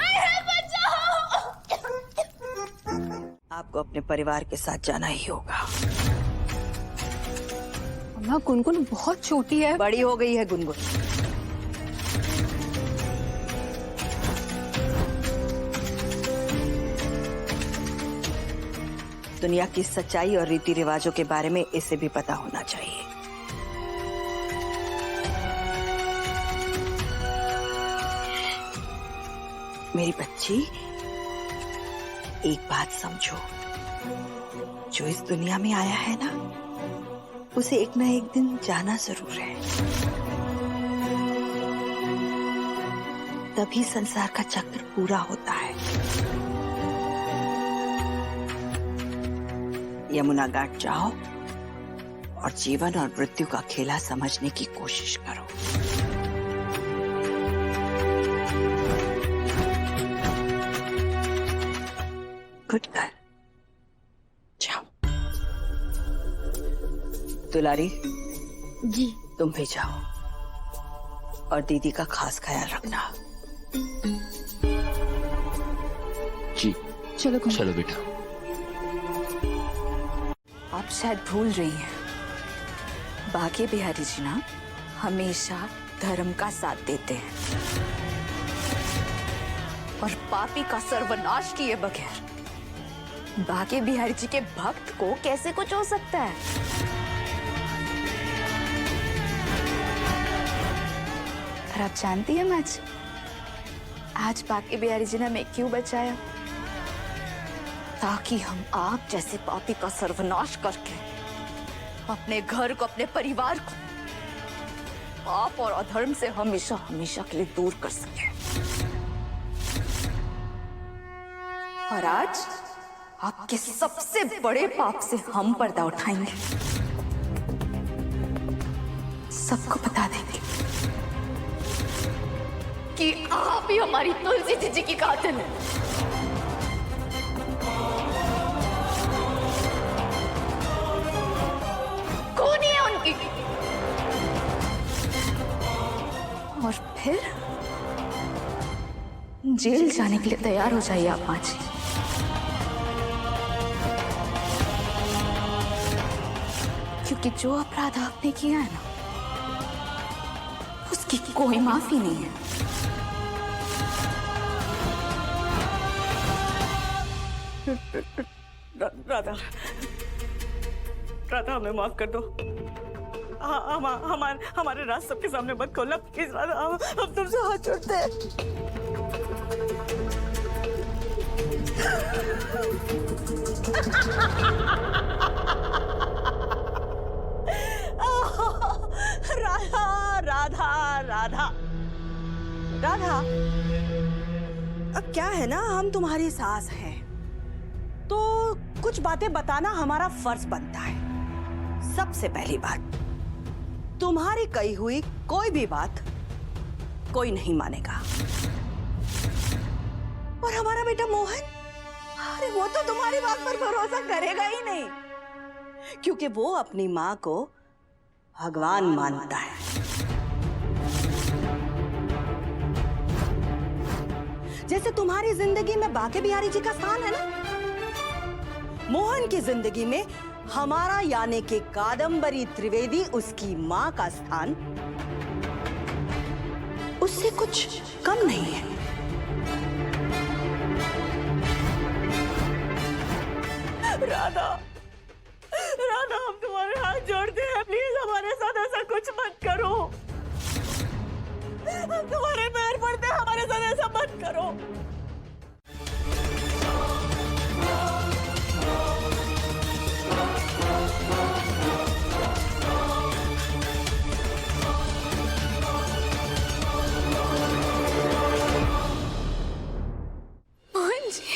है, बचाओ। आपको अपने परिवार के साथ जाना ही होगा। अम्मा, गुनगुन बहुत छोटी है। बड़ी हो गई है गुनगुन। दुनिया की सच्चाई और रीति रिवाजों के बारे में इसे भी पता होना चाहिए। मेरी बच्ची, एक बात समझो, जो इस दुनिया में आया है ना, उसे एक ना एक दिन जाना जरूर है। तभी संसार का चक्र पूरा होता है। यमुना घाट जाओ और जीवन और मृत्यु का खेला समझने की कोशिश करो। गुड गर्ल, जाओ। दुलारी जी, तुम भी जाओ और दीदी का खास ख्याल रखना। जी चलो चलो बेटा। आप शायद भूल रही हैं, बाके बिहारी जी ना हमेशा धर्म का साथ देते हैं और पापी का सर्वनाश किए बगैर बाके बिहारी जी के भक्त को कैसे कुछ हो सकता है? और आप जानती हैं माँ जी, आज बाकी बिहारी जी ने हमें क्यों बचाया? ताकि हम आप जैसे पापी का सर्वनाश करके अपने घर को, अपने परिवार को पाप और अधर्म से हमेशा हमेशा के लिए दूर कर सके। और आज आपके सबसे बड़े पाप से हम पर्दा उठाएंगे, सबको बता देंगे कि आप ही हमारी तुलसी जीजी की कातिल हैं। कौन है उनकी? और फिर जेल जाने के लिए तैयार हो जाइए आप माँ जी। क्योंकि जो अपराध आपने किया है ना, उसकी कोई माफी नहीं है। राधा, राधा हमें माफ कर दो। हमारे राज सबके सामने मत खोलना प्लीज राधा, हम तुमसे हाथ जोड़ते हैं। राधा राधा राधा राधा, अब क्या है ना, हम तुम्हारी सास हैं तो कुछ बातें बताना हमारा फर्ज बनता है। सबसे पहली बात, तुम्हारी कही हुई कोई भी बात कोई नहीं मानेगा। और हमारा बेटा मोहन, अरे वो तो तुम्हारी बात पर भरोसा करेगा ही नहीं, क्योंकि वो अपनी माँ को भगवान मानता है। जैसे तुम्हारी जिंदगी में बाके बिहारी जी का स्थान है ना, मोहन की जिंदगी में हमारा यानी कि कादम्बरी त्रिवेदी, उसकी मां का स्थान उससे कुछ कम नहीं है। राधा, राधा हम तुम्हारे हाथ जोड़ते हैं, प्लीज हमारे साथ ऐसा कुछ मत करो। हम तुम्हारे पैर पड़ते हैं, हमारे साथ ऐसा मत करो। मोहन जी,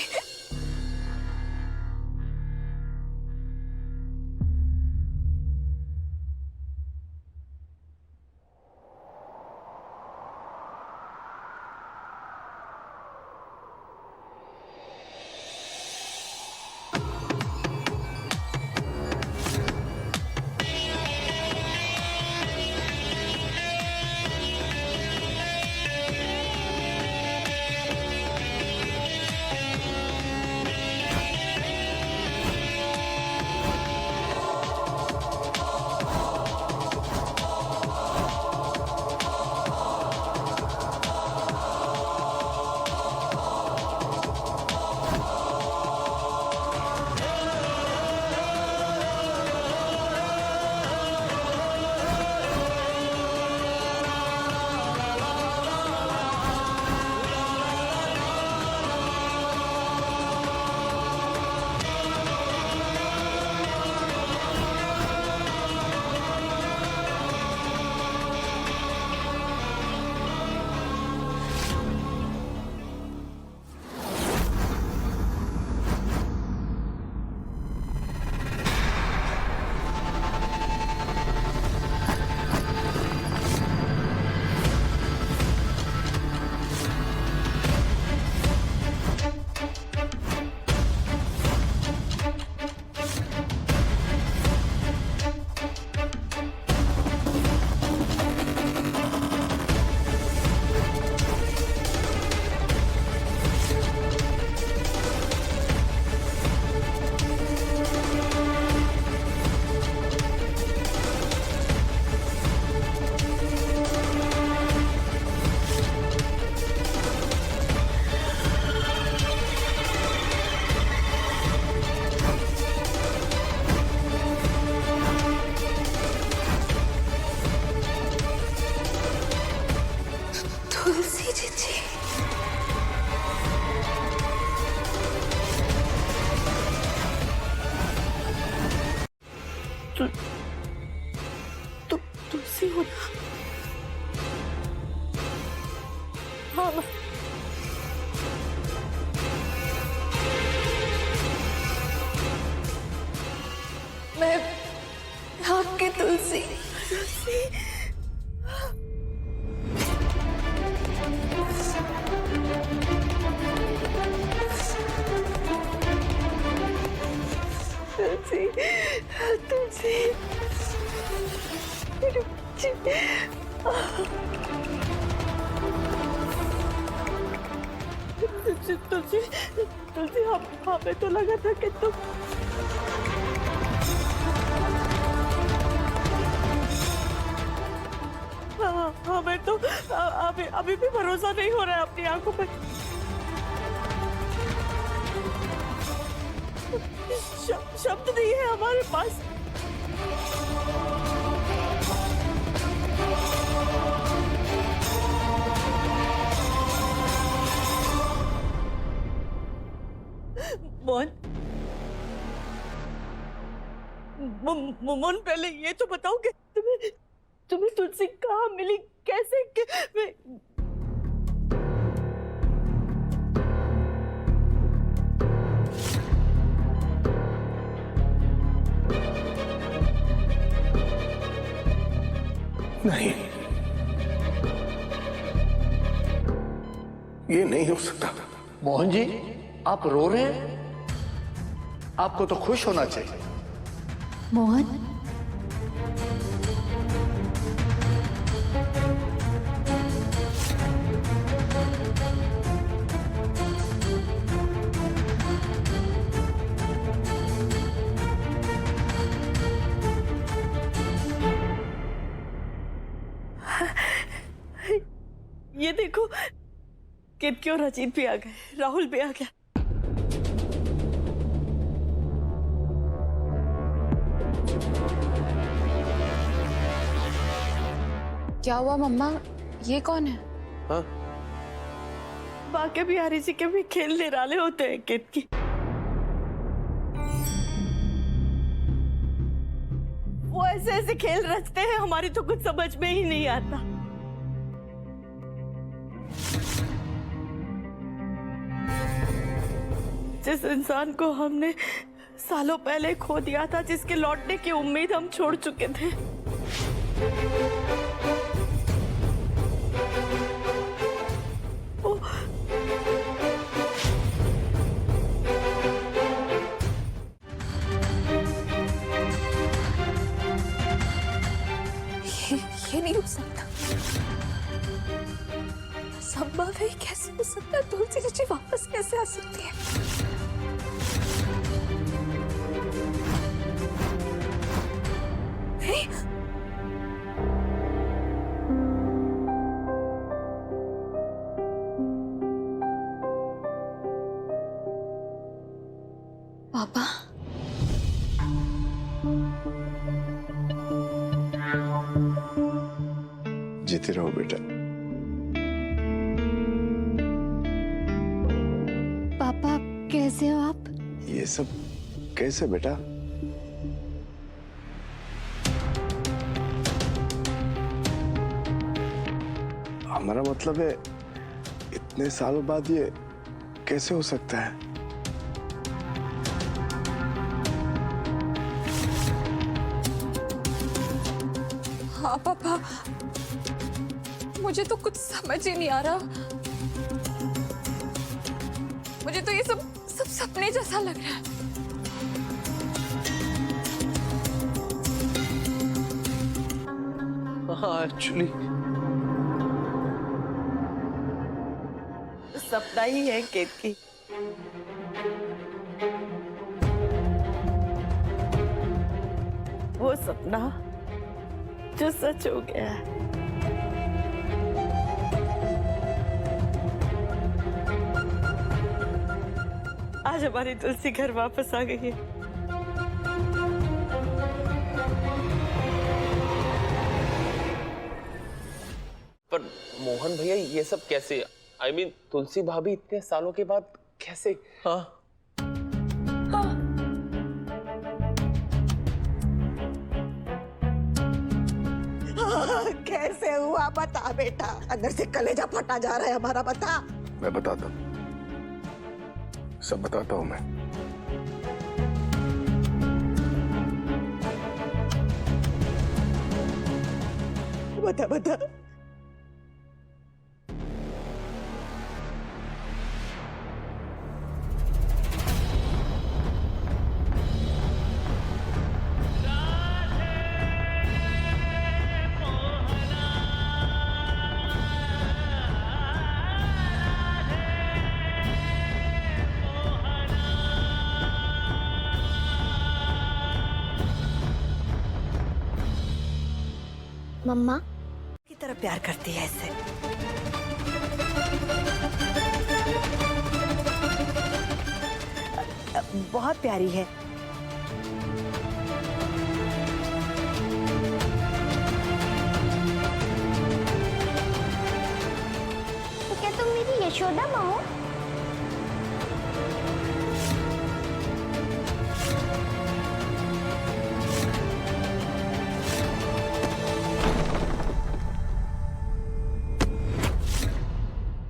तुलसी हो ना? हाँ मैं आपकी तुलसी। तुलसी तुलसी तुलसी तुलसी हमें तो लगा था कि तुम हमें तो अभी भी भरोसा नहीं हो रहा है अपनी आंखों पर। शब्द नहीं है हमारे पास। मोहन पहले ये तो बताओ कि तुम्हें तुलसी कहाँ मिली, कैसे नहीं, ये नहीं हो सकता। मोहन जी, आप रो रहे हैं? आपको तो खुश होना चाहिए। मोहन, ये देखो, केतकी और अजीत भी आ गए, राहुल भी आ गया। क्या हुआ मम्मा? ये कौन है? हाँ? बाके बिहारी जी के भी खेल निराले होते हैं केतकी। वो ऐसे ऐसे खेल रचते हैं, हमारी तो कुछ समझ में ही नहीं आता। जिस इंसान को हमने सालों पहले खो दिया था, जिसके लौटने की उम्मीद हम छोड़ चुके थे, ये नहीं हो सकता। संभव है? कैसे हो सकता है? तुलसी जी वापस कैसे आ सकती है? पापा, जीते रहो बेटा। पापा कैसे हो आप? ये सब कैसे बेटा? हमारा मतलब है, इतने सालों बाद ये कैसे हो सकता है? हाँ पापा, मुझे तो कुछ समझ ही नहीं आ रहा। मुझे तो ये सब सपने जैसा लग रहा है। हाँ, एक्चुअली सपना ही है केतकी। वो सपना जो सच हो गया है। आज हमारी तुलसी घर वापस आ गई है। पर मोहन भैया, ये सब कैसे? I mean, तुलसी भाभी इतने सालों के बाद कैसे? हाँ? कैसे हुआ बता बेटा, अंदर से कलेजा फटा जा रहा है हमारा, बता। मैं बताता हूँ, सब बताता हूँ मैं। बता बता। मम्मा की तरह प्यार करती है इससे। बहुत प्यारी है। तो क्या तुम मेरी यशोदा माँ हो?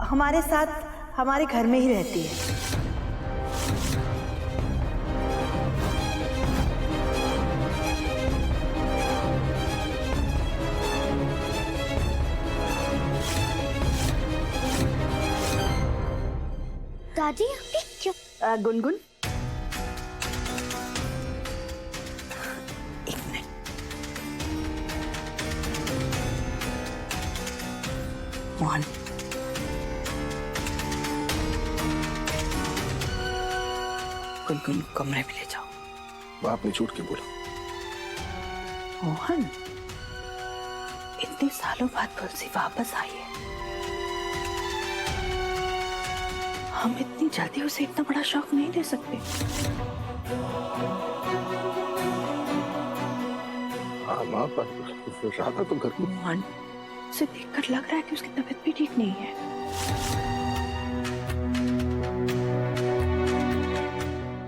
हमारे साथ हमारे घर में ही रहती है। दादी यहाँ पे क्यों? गुनगुन, एक मिनट। मोहन, गुनगुन कमरे में ले जाओ। आपने झूठ क्यों बोला? मोहन, इतने सालों बाद तुलसी वापस आई है। हम इतनी जल्दी उसे इतना बड़ा शौक नहीं दे सकते। हाँ माँ, पर राधा तो घर में। मोहन, उसे देखकर लग रहा है कि उसकी तबीयत भी ठीक नहीं है।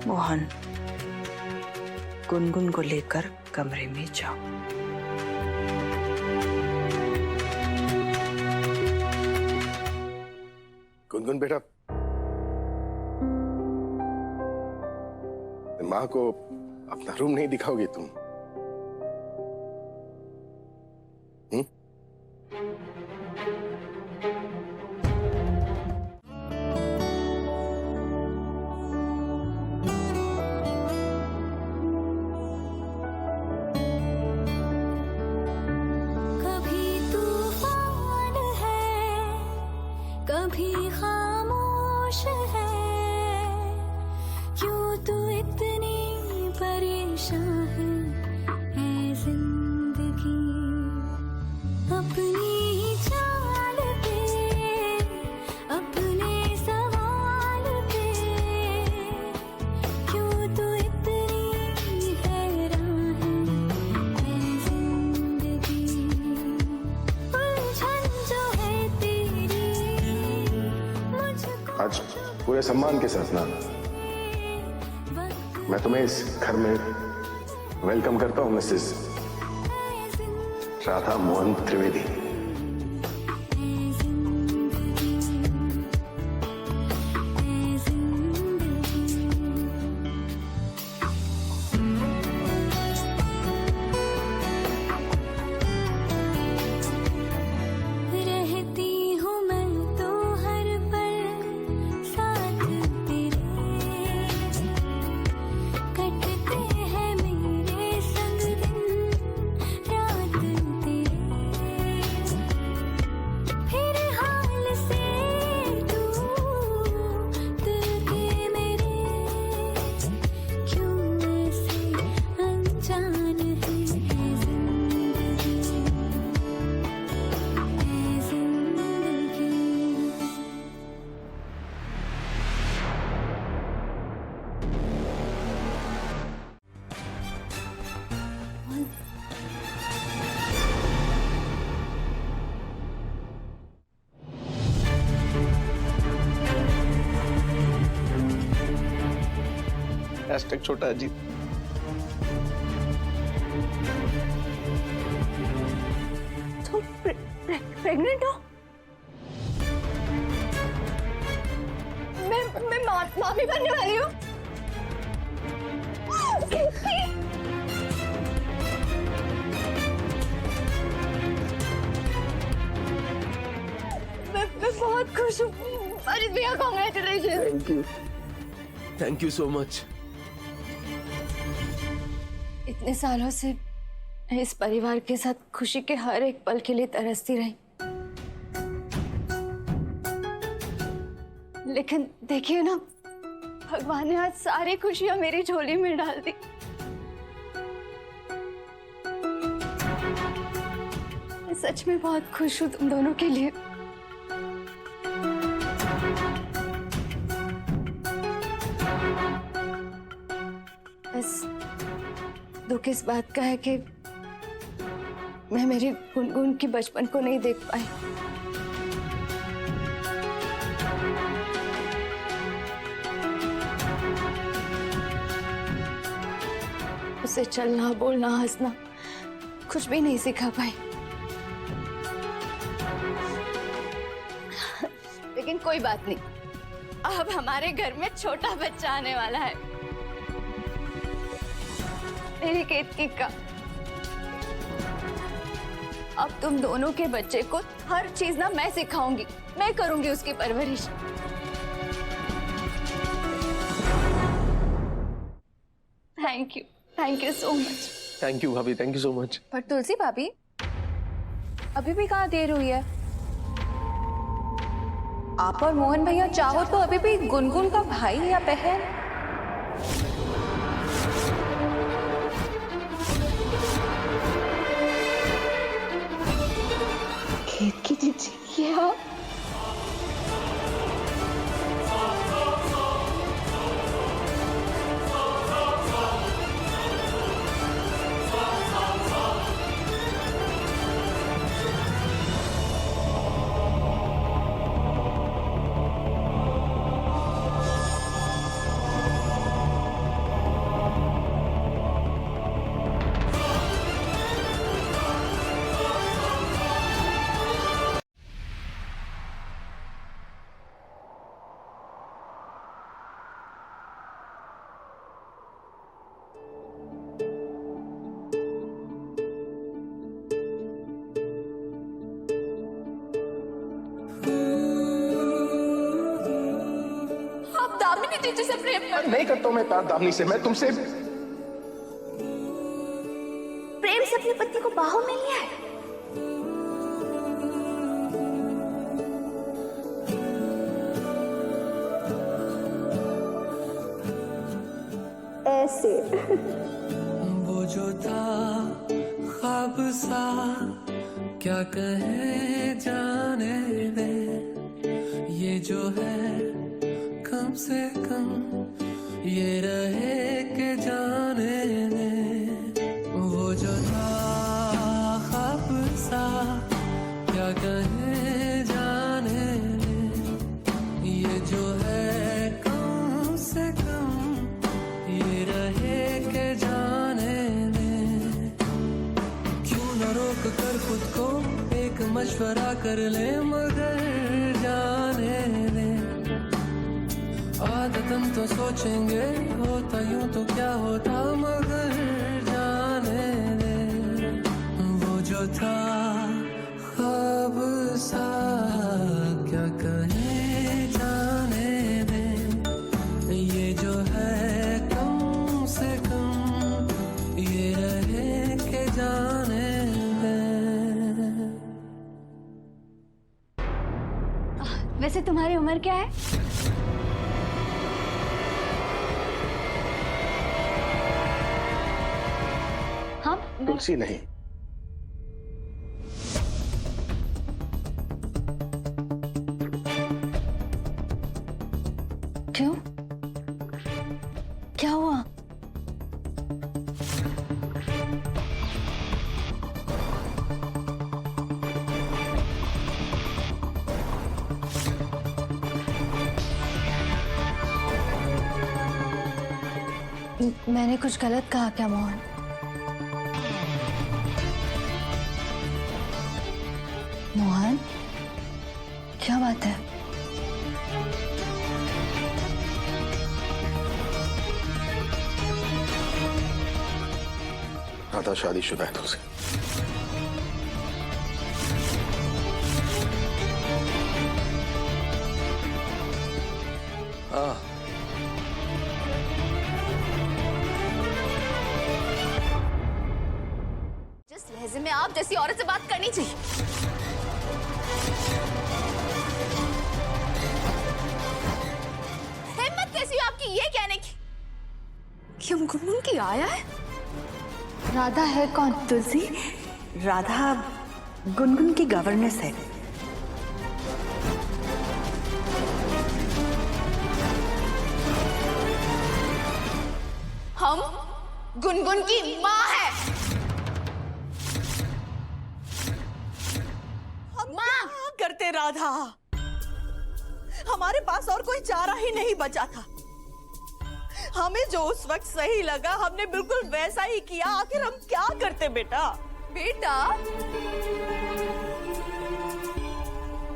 मोहन, गुनगुन को लेकर कमरे में जाओ। गुनगुन बेटा, माँ को अपना रूम नहीं दिखाओगी तुम? कभी खामोश है, क्यों तू इतनी परेशान है जिंदगी, अपनी चाल पे, अपने सवाल पे, क्यों तू इतनी हैरान है जिंदगी, उलझन जो है तेरी मुझको। आज पूरे सम्मान के साथ ना मैं तुम्हें इस घर में वेलकम करता हूँ, मिसेस राधा मोहन त्रिवेदी। हैशटैग छोटा अजीत। तुम प्रेग्नेंट हो? मैं मामी बनने वाली हूँ। मैं बहुत खुश हूँ। अरित भैया, congratulation. Thank you so much. इतने सालों से मैं इस परिवार के साथ खुशी के हर एक पल के लिए तरसती रही, लेकिन देखिए ना, भगवान ने आज सारी खुशियां मेरी झोली में डाल दी। मैं सच में बहुत खुश हूँ तुम दोनों के लिए। बस दुख इस बात का है कि मैं मेरी गुनगुन की बचपन को नहीं देख पाई। उसे चलना, बोलना, हंसना कुछ भी नहीं सिखा पाई। लेकिन कोई बात नहीं, अब हमारे घर में छोटा बच्चा आने वाला है, मेरी केतकी का। अब तुम दोनों के बच्चे को हर चीज ना मैं सिखाऊंगी, मैं करूंगी उसकी परवरिश। Thank you so much. Thank you भाभी, थैंक यू सो मच। पर तुलसी भाभी, अभी भी कहाँ देर हुई है? आप और मोहन भैया चाहो तो अभी भी गुनगुन का भाई या बहन। केतकी दीदी, ये आप? दामिनी दीदी से प्रेम कर। नहीं करता हूं मैं प्यार दामिनी से, मैं तुमसे प्रेम से अपनी पत्नी को बाहों में लिया है। ऐसे वो जो था ख्वाब सा, क्या कहे जाने दे, ये जो है कम से कम ये रहे के जाने दे। वो जो था ख्वाब सा, क्या कहे जाने दे, ये जो है कम से कम ये रहे के जाने दे। क्यों न रोक कर खुद को एक मशवरा कर ले, मगर जाने दे। आदतन तो सोचेंगे होता यूं तो क्या होता, मगर जाने दे। वो जो था ख्वाब सा, क्या कहे जाने दे, ये जो है कम से कम ये रहे के जाने दे। वैसे तुम्हारी उम्र क्या है? तुलसी नहीं। क्यों? क्या हुआ? मैंने कुछ गलत कहा क्या मोहन? क्या बात है? राधा शादीशुदा है तुलसी। जिस लहजे में आप जैसी औरत से बात करनी चाहिए। हिम्मत कैसी है आपकी ये कहने की कि हम गुनगुन की आया है? राधा है कौन तुलसी? राधा गुनगुन की गवर्नेंस है। हम गुनगुन की माँ है। माँ करते राधा, हमारे पास और कोई चारा ही नहीं बचा था। हमें जो उस वक्त सही लगा हमने बिल्कुल वैसा ही किया। आखिर हम क्या करते बेटा? बेटा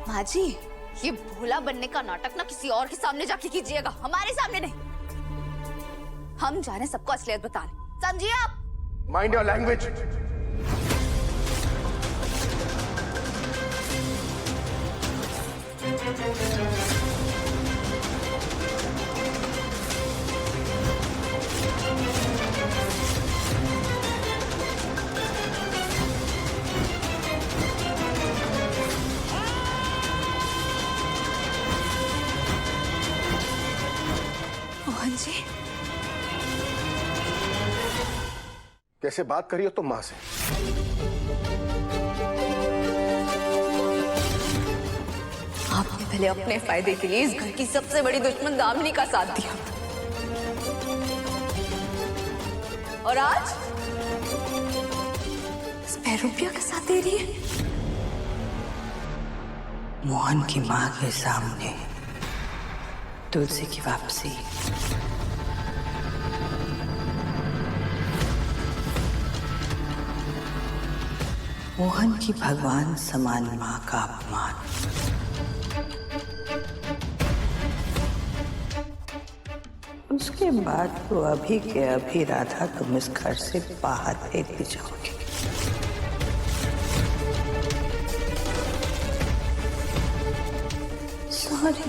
माँ जी, ये भोला बनने का नाटक ना किसी और के सामने जाके कीजिएगा, हमारे सामने नहीं। हम जाने सबको असलियत बताने, समझिए आप? Mind your language. Mohan ji, कैसे बात करी हो तुम मां से? आपने पहले अपने फायदे के लिए इस घर की सबसे बड़ी दुश्मन दामिनी का साथ दिया, और आज इस पैरूपिया का साथ दे रही है। मोहन की मां के सामने तुलसी की वापसी। मोहन की भगवान समान मां का अपमान। उसके बाद तो अभी के अभी राधा तुम इस घर से बाहर फेंक दी जाओगे। सॉरी।